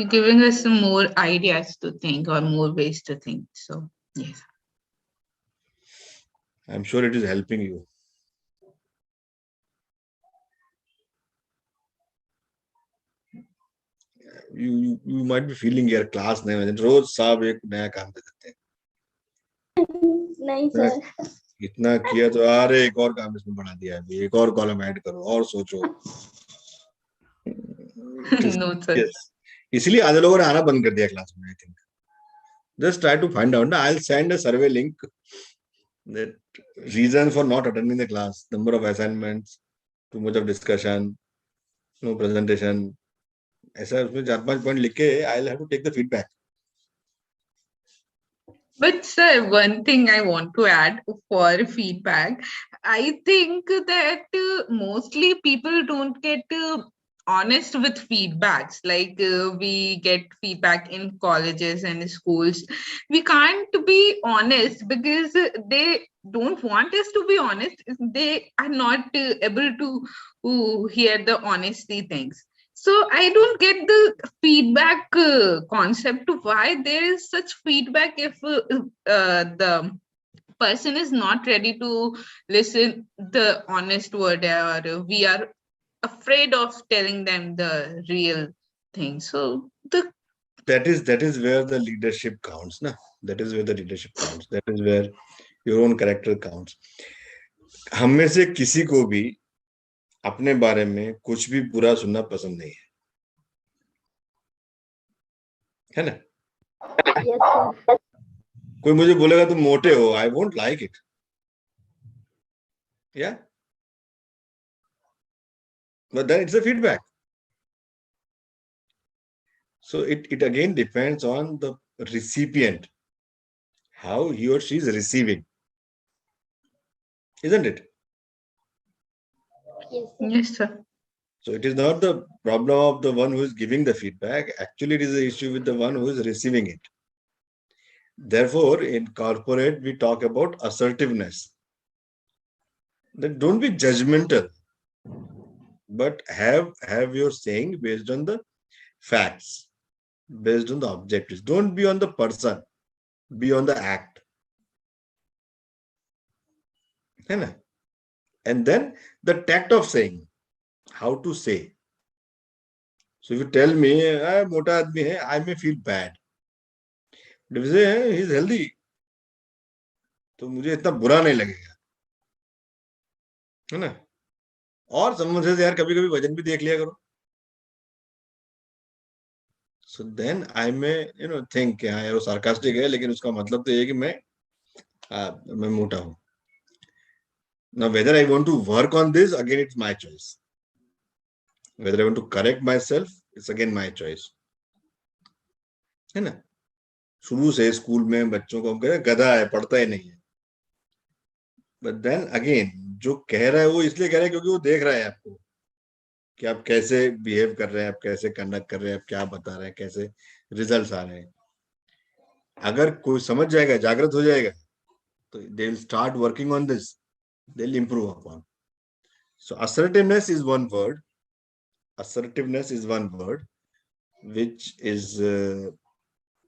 giving us some more ideas to think or more ways to think. So yes. I'm sure it is helping you. You might be feeling your class nahi रोज साहब एक नया काम दे देते हैं. नहीं sir. इतना किया तो अरे एक और काम इसमें बढ़ा दिया है, एक और कॉलम ऐड करो और सोचो. No, sir. Yes. इसलिए आधे लोगों ने आना बंद कर दिया क्लास में. I think. Just try to find out. I'll send a survey link. That reasons for not attending the class, number of assignments, too much of discussion, no presentation. ऐसा उसमें 4-5 पॉइंट लिख के I'll have to take the feedback. But sir, one thing I want to add for feedback, I think that mostly people don't get honest with feedbacks. Like we get feedback in colleges and schools. We can't be honest because they don't want us to be honest. They are not able to hear the honesty things. So I don't get the feedback concept of why there is such feedback if the person is not ready to listen the honest word, or we are afraid of telling them the real thing. So that is where the leadership counts, na? That is where the leadership counts. That is where your own character counts. हम में से किसी को भी अपने बारे में कुछ भी बुरा सुनना पसंद नहीं है ना? Yes, sir. कोई मुझे बोलेगा तुम मोटे हो, आई वोंट लाइक इट, या but then it's a feedback. So it again depends on the recipient, how he or she is receiving, isn't it? Yes, sir. Yes, sir. So it is not the problem of the one who is giving the feedback. Actually, it is the issue with the one who is receiving it. Therefore, in corporate, we talk about assertiveness. That don't be judgmental, but have your saying based on the facts, based on the objectives. Don't be on the person, be on the act. And then the tact of saying, how to say. So if you tell me, mota aadmi hai, I may feel bad. But if you say, he's healthy, तो मुझे इतना बुरा नहीं लगेगा, है ना? और समझ से यार कभी कभी वजन भी देख लिया करो. So then I may think कि हाँ यार वो sarcastic है, लेकिन उसका मतलब तो ये है कि मैं मोटा हूँ. Now whether I want to work on this, again it's my choice. Whether I want to correct myself, it's again my choice. है ना? शुरू से स्कूल में बच्चों को हम कह रहे हैं गधा है, पढ़ता ही नहीं है. But then again, जो कह रहा है वो इसलिए कह रहा है क्योंकि वो देख रहा है आपको कि आप कैसे बिहेव कर रहे हैं, आप कैसे कंडक्ट कर रहे हैं, आप क्या बता रहे हैं, कैसे रिजल्ट्स आ रहे हैं. अगर कोई समझ जाएगा, जागृत हो जाएगा, तो they will start working on this. They'll improve upon. So assertiveness is one word. Assertiveness is one word, which is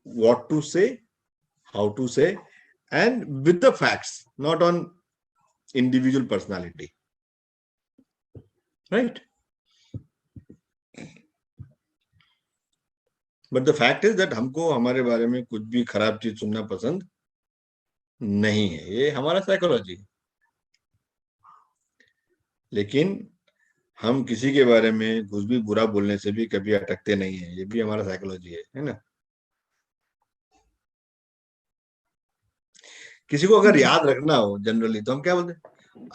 what to say, how to say, and with the facts, not on individual personality. Right? But the fact is that हमको हमारे बारे में कुछ भी खराब चीज सुनना पसंद नहीं है. ये हमारा साइकोलॉजी है. लेकिन हम किसी के बारे में कुछ भी बुरा बोलने से भी कभी अटकते नहीं है. ये भी हमारा साइकोलॉजी है ना? किसी को अगर याद रखना हो जनरली तो हम क्या बोलते हैं,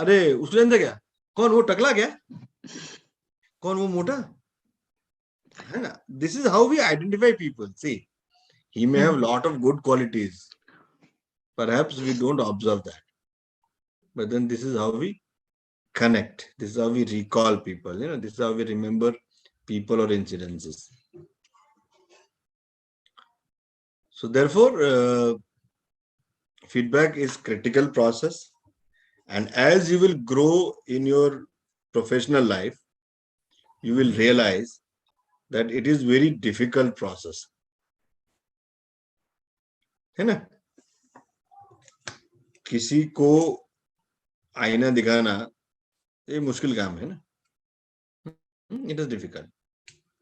अरे उसको जानते क्या, कौन वो टकला, क्या कौन वो मोटा, है ना? This is how we identify people. See, he may have lot of good qualities, perhaps we don't observe that, but then this is how we connect, this is how we recall people, this is how we remember people or incidences. So therefore feedback is critical process, and as you will grow in your professional life, you will realize that it is very difficult process, है ना? किसी को आईना दिखाना ये मुश्किल काम है ना. It is difficult,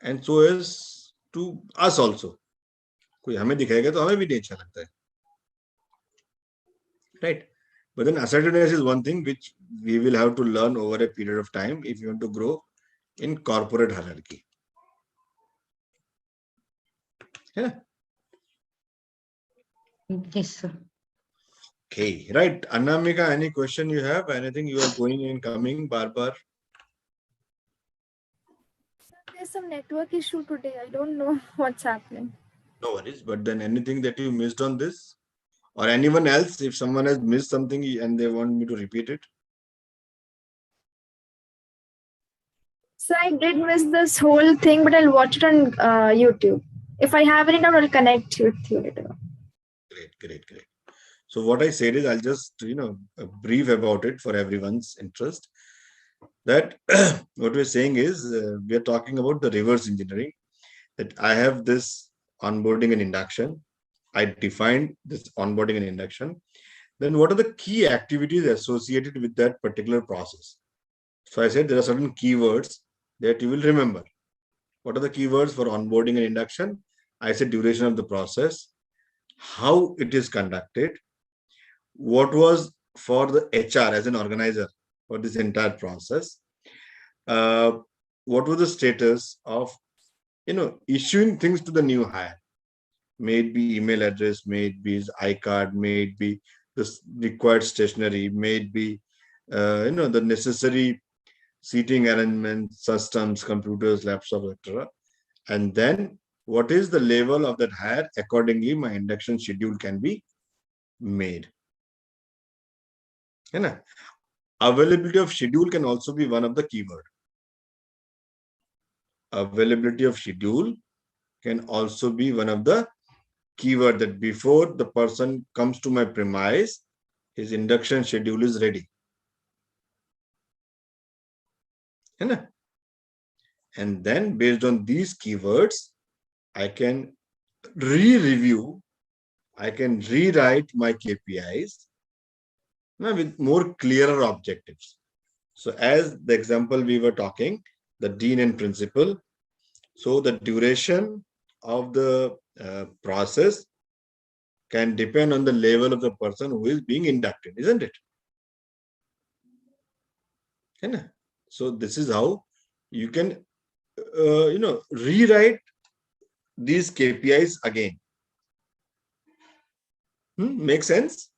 and so is to us also. कोई हमें दिखाएगा तो हमें भी नहीं अच्छा लगता है, right? But then assertiveness is one thing which we will have to learn over a period of time if you want to grow in corporate hierarchy. Yeah. Yes, sir. Okay, right. Anamika, any question you have? Anything you are going and coming, bar? There's some network issue today. I don't know what's happening. No worries. But then anything that you missed on this, or anyone else, if someone has missed something and they want me to repeat it. So I did miss this whole thing, but I'll watch it on YouTube. If I have any doubt, I'll connect with you later. Great. So what I said is, I'll just brief about it for everyone's interest. That what we're saying is, we are talking about the reverse engineering. That I have this onboarding and induction. I defined this onboarding and induction. Then what are the key activities associated with that particular process? So I said there are certain keywords that you will remember. What are the keywords for onboarding and induction? I said duration of the process, how it is conducted, what was for the HR as an organizer for this entire process, what was the status of issuing things to the new hire? May it be email address, may it be his iCard, may it be the required stationery, may it be the necessary seating arrangements, systems, computers, laptops, etc. And then what is the level of that hire? Accordingly, my induction schedule can be made. Availability of schedule can also be one of the keyword. Availability of schedule can also be one of the keyword, that before the person comes to my premise, his induction schedule is ready. And then based on these keywords, I can re-review, I can rewrite my KPIs with more clearer objectives. So as the example we were talking, the dean and principal, so the duration of the process can depend on the level of the person who is being inducted, isn't it? So this is how you can rewrite these KPIs again. Make sense?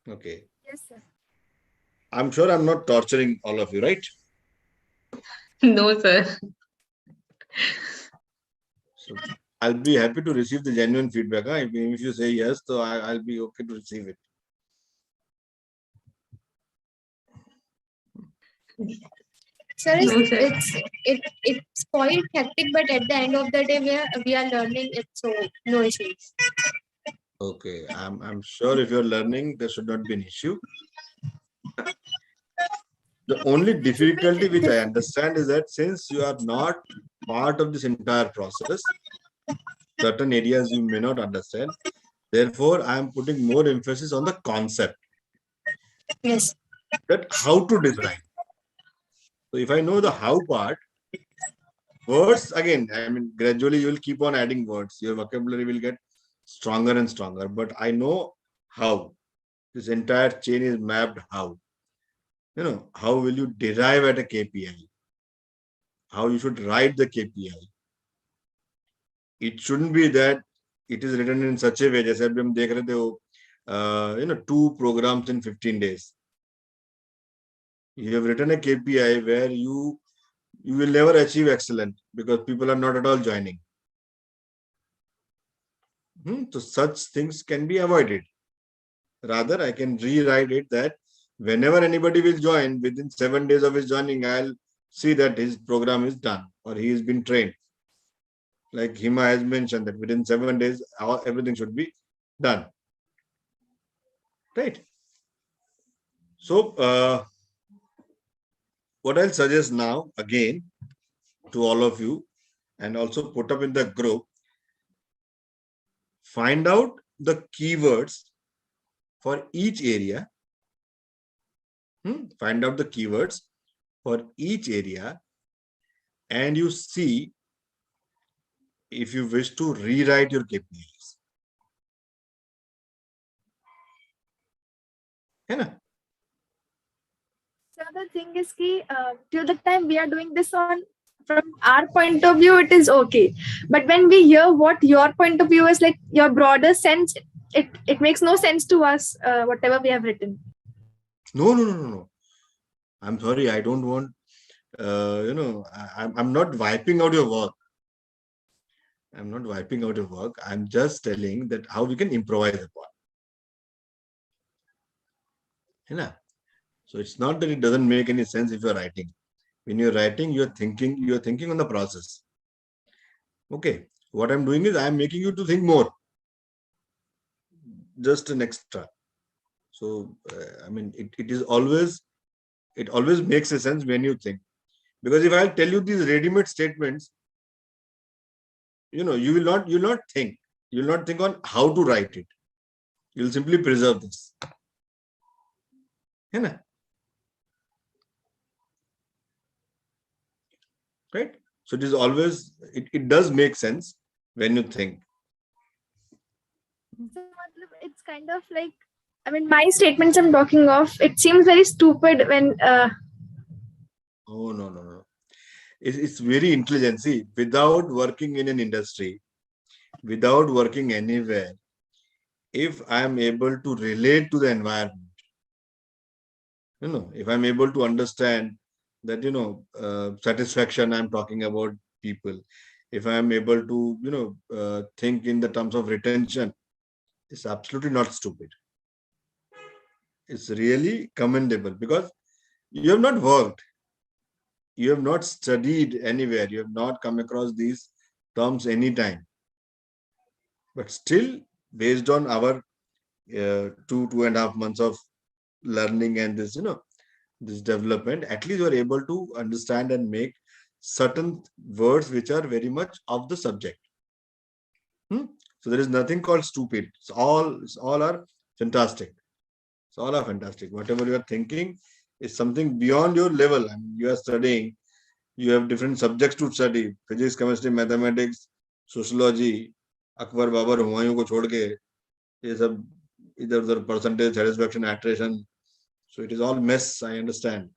Okay. Yes, sir. I'm sure I'm not torturing all of you, right? No, sir. So I'll be happy to receive the genuine feedback. If you say yes, so I'll be okay to receive it. Sir, it's quite hectic, but at the end of the day, we are learning it, so no issues. Okay, I'm sure if you're learning, there should not be an issue. The only difficulty which I understand is that since you are not part of this entire process, certain areas you may not understand. Therefore, I am putting more emphasis on the concept. Yes. That how to design. So if I know the how part, words again, I mean, gradually you will keep on adding words. Your vocabulary will get stronger and stronger. But I know how. This entire chain is mapped how. How will you derive at a KPI? How you should write the KPI. It shouldn't be that it is written in such a way, जैसे अभी हम देख रहे थे 2 programs in 15 days. You have written a KPI where you will never achieve excellent because people are not at all joining. So such things can be avoided. Rather, I can rewrite it that whenever anybody will join, within 7 days of his joining, I'll see that his program is done or he has been trained. Like Hima has mentioned that within 7 days, everything should be done. Right? So, what I'll suggest now, again, to all of you, and also put up in the group, find out the keywords for each area. Find out the keywords for each area, and you see if you wish to rewrite your KPIs. So the thing is, till the time we are doing this from our point of view, it is okay. But when we hear what your point of view is, like your broader sense, it makes no sense to us, whatever we have written. No. I'm sorry, I don't want, I'm not wiping out your work. I'm not wiping out your work. I'm just telling that how we can improvise upon. So it's not that it doesn't make any sense if you're writing. When you're writing, you're thinking on the process. Okay, what I'm doing is I'm making you to think more. Just an extra. So, I mean, it always makes a sense when you think. Because if I tell you these ready-made statements, you will not think. You'll not think on how to write it. You'll simply preserve this. Right? So it is always, it does make sense when you think. So it's kind of like, I mean, my statements I'm talking of, it seems very stupid when Oh, no, no, no. It's very intelligent. See, without working in an industry, without working anywhere, if I am able to relate to the environment, if I'm able to understand that, satisfaction, I'm talking about people. If I'm able to, think in the terms of retention, it's absolutely not stupid. It's really commendable because you have not worked. You have not studied anywhere. You have not come across these terms anytime. But still, based on our 2.5 months of learning and this development, at least you are able to understand and make certain words which are very much of the subject. So there is nothing called stupid. It's all are fantastic. It's all are fantastic. Whatever you are thinking is something beyond your level. I mean, you are studying. You have different subjects to study: physics, chemistry, mathematics, sociology. Akbar Babar Humayun को छोड़ के ये सब इधर उधर percentage, satisfaction, attrition. So it is all mess. I understand.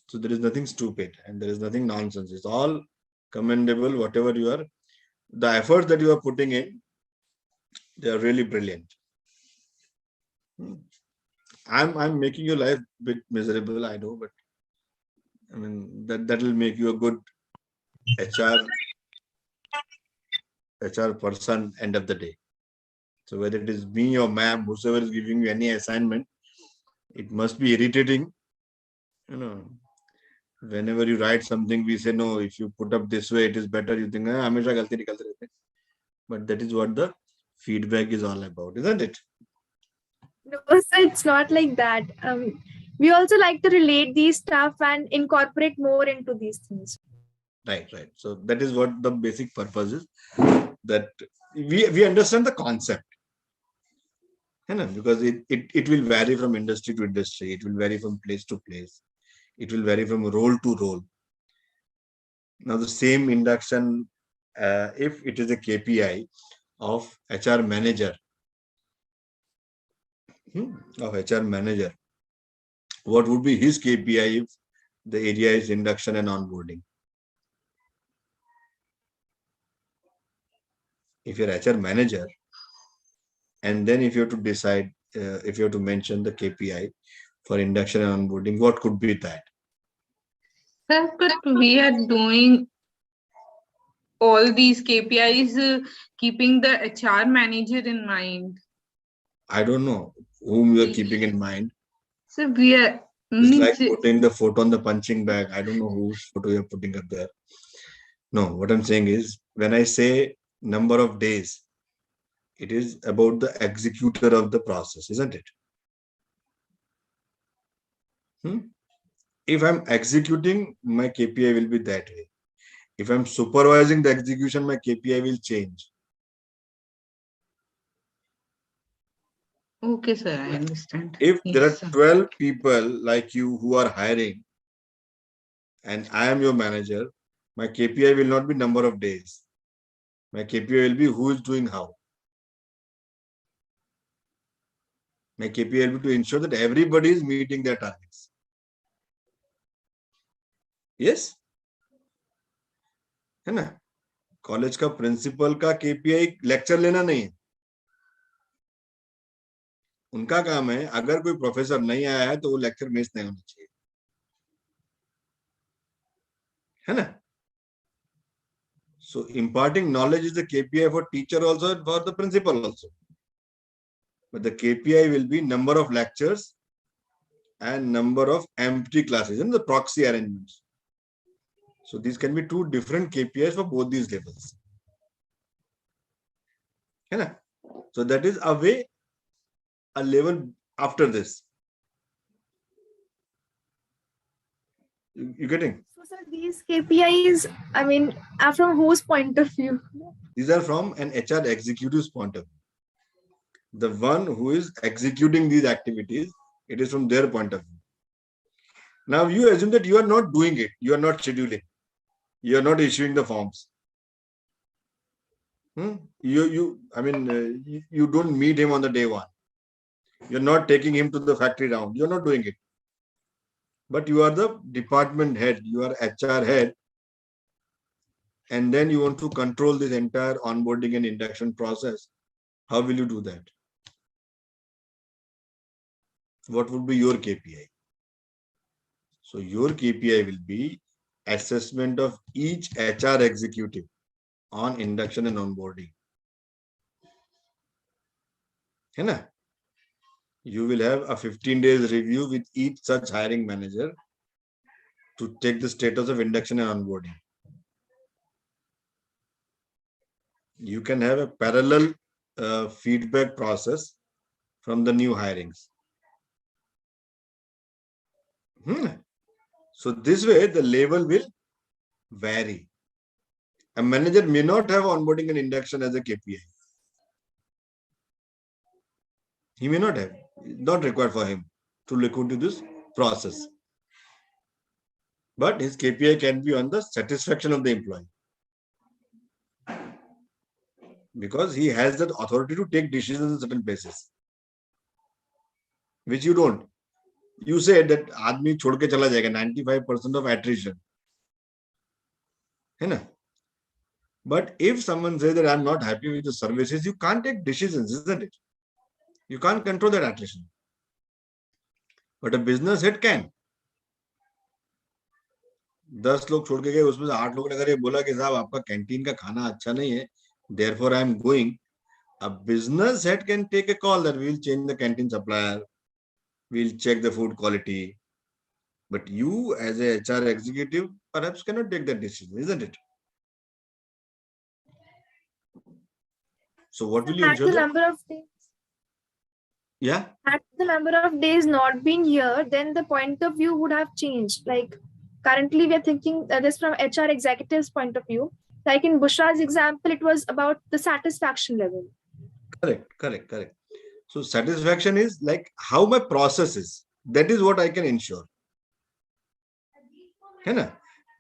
So there is nothing stupid and there is nothing nonsense. It's all commendable. Whatever you are, the efforts that you are putting in, they are really brilliant. I'm making your life a bit miserable, I know, but I mean that will make you a good HR person end of the day. So whether it is me or ma'am, whoever is giving you any assignment, it must be irritating. Whenever you write something, we say no. If you put up this way, it is better. You think, हमेशा गलती निकलते रहते हैं. But that is what the feedback is all about, isn't it? No, so it's not like that. We also like to relate these stuff and incorporate more into these things. Right. So that is what the basic purpose is. That we understand the concept. Because it will vary from industry to industry. It will vary from place to place. It will vary from role to role. Now the same induction, if it is a KPI of HR manager, what would be his KPI if the area is induction and onboarding? If you're HR manager, and then if you have to decide, if you have to mention the KPI for induction and onboarding, what could be that? Sir, but we are doing all these KPIs keeping the HR manager in mind. I don't know whom you are keeping in mind. So we are... It's like putting the photo on the punching bag. I don't know whose photo you're putting up there. No, what I'm saying is, when I say number of days, it is about the executor of the process, isn't it? If I'm executing, my KPI will be that way. If I'm supervising the execution, my KPI will change. Okay, sir, I understand. If there are 12 people like you who are hiring, and I am your manager, my KPI will not be number of days. My KPI will be who is doing how. My KPI will be to ensure that everybody is meeting their targets. Yes? है ना? College का principal का KPI lecture लेना नहीं है. उनका काम है, अगर कोई प्रोफेसर नहीं आया है तो वो लेक्चर मिस नहीं होना चाहिए, है ना? So imparting knowledge is the KPI for teacher also and for the principal also. But the KPI will be number of lectures and number of empty classes and the proxy arrangements. So these can be two different KPIs for both these levels. So that is a level after this. You getting? So sir, these KPIs, I mean, are from whose point of view? These are from an HR executive's point of view. The one who is executing these activities, it is from their point of view. Now you assume that you are not doing it, you are not scheduling, you are not issuing the forms. You don't meet him on the day one. You're not taking him to the factory round. You're not doing it. but you are the department head, you are HR head, and then you want to control this entire onboarding and induction process. How will you do that? What would be your KPI? So your KPI will be assessment of each HR executive on induction and onboarding. You will have a 15 days review with each such hiring manager to take the status of induction and onboarding. You can have a parallel feedback process from the new hirings. So this way the level will vary. A manager may not have onboarding and induction as a KPI. He may not have, not required for him to look into this process. But his KPI can be on the satisfaction of the employee. Because he has that authority to take decisions in certain places, which you don't. You said that आदमी छोड़ के चला जाएगा, 95% of attrition, है ना? But if someone says that I'm not happy with the services, you can't take decisions, isn't it? You can't control that attrition. But a business head can. 10 लोग छोड़ के गए, उसमें से 8 लोगों ने अगर ये बोला कि साहब आपका कैंटीन का खाना अच्छा नहीं है, therefore I am going. A business head can take a call that we will change the canteen supplier, we'll check the food quality. But you as a HR executive perhaps cannot take that decision, isn't it? So what will you ensure? The number of days. Yeah. Had the number of days not been here, then the point of view would have changed. Like currently we are thinking this from HR executives point of view. Like in Bushra's example, it was about the satisfaction level. Correct. So satisfaction is like how my process is. That is what I can ensure.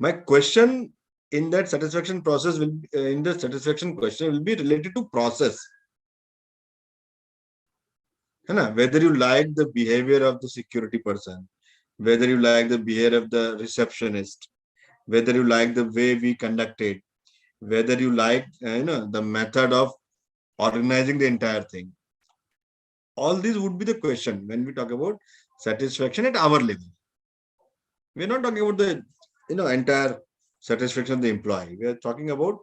My question in that satisfaction process will in the satisfaction question will be related to process. Whether you like the behavior of the security person, whether you like the behavior of the receptionist, whether you like the way we conduct it, whether you like the method of organizing the entire thing. All these would be the question when we talk about satisfaction at our level. We are not talking about the entire satisfaction of the employee. We are talking about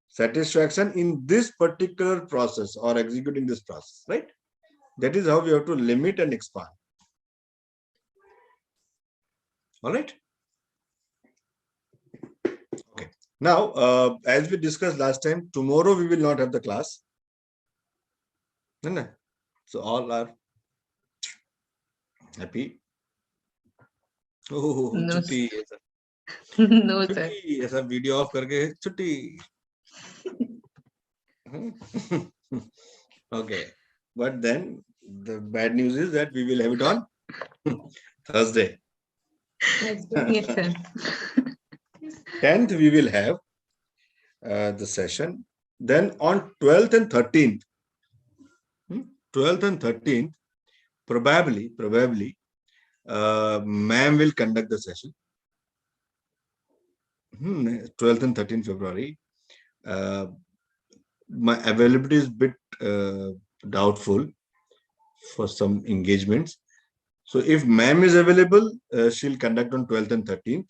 satisfaction in this particular process or executing this process, right? That is how we have to limit and expand. All right. Okay. Now, as we discussed last time, tomorrow we will not have the class. So all are happy. Oh, no, chutti. No, sir. ऐसा video of करके छुट्टी. Okay, but then the bad news is that we will have it on Thursday. Yes, sir. 10th we will have the session. Then on 12th and 13th, 12th and 13th, probably, ma'am will conduct the session. 12th and 13th February. My availability is a bit doubtful for some engagements. So if ma'am is available, she'll conduct on 12th and 13th.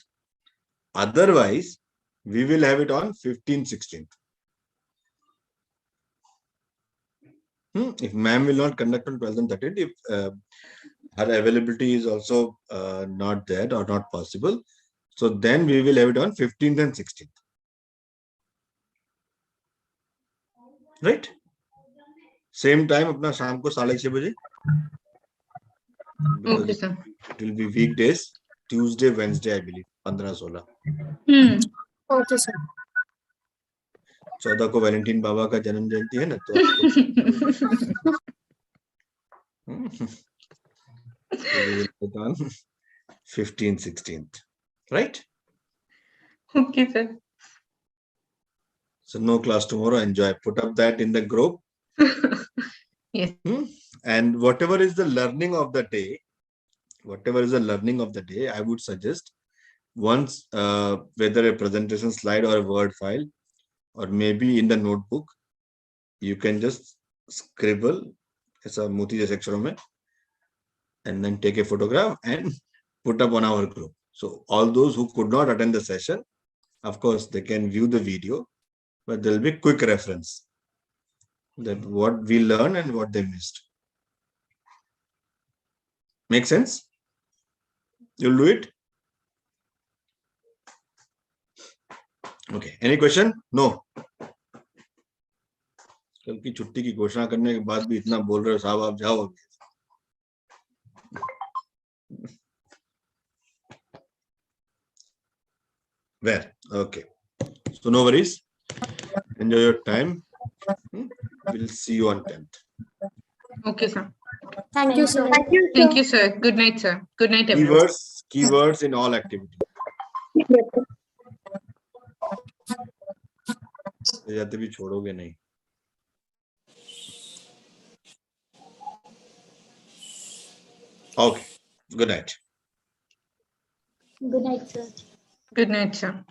Otherwise, we will have it on 15th, 16th. If ma'am will not conduct on 12th and 13th, if her availability is also not there or not possible, so then we will have it on 15th and 16th. Right? Same time, अपना शाम को 6:30 बजे. Okay, sir. It will be weekdays, Tuesday, Wednesday, I believe, 15-16. Okay, sir. 14 को Valentine बाबा का जन्म जयंती है ना, तो we will put on 15th, 16th, right? Okay, sir. So no class tomorrow. Enjoy. Put up that in the group. Yes. And whatever is the learning of the day, whatever is the learning of the day, I would suggest once, whether a presentation slide or a Word file, or maybe in the notebook, you can just scribble ऐसा मोती जैसे अक्षरों में, and then take a photograph and put up on our group. So all those who could not attend the session, of course, they can view the video, but there will be quick reference that what we learned and what they missed. Make sense? You'll do it? Okay. Any question? No. कल की छुट्टी की घोषणा करने के बाद भी इतना बोल रहे हो साहब, आप जाओ. Where? Okay. So no worries. Enjoy your time. We'll see you on 10th. Okay, sir. Thank you, sir. Thank you, sir. Good night, sir. Good night, everyone. Keywords in all activities. जाते भी छोड़ोगे नहीं. Okay. Good night. Good night, sir. Good night, sir.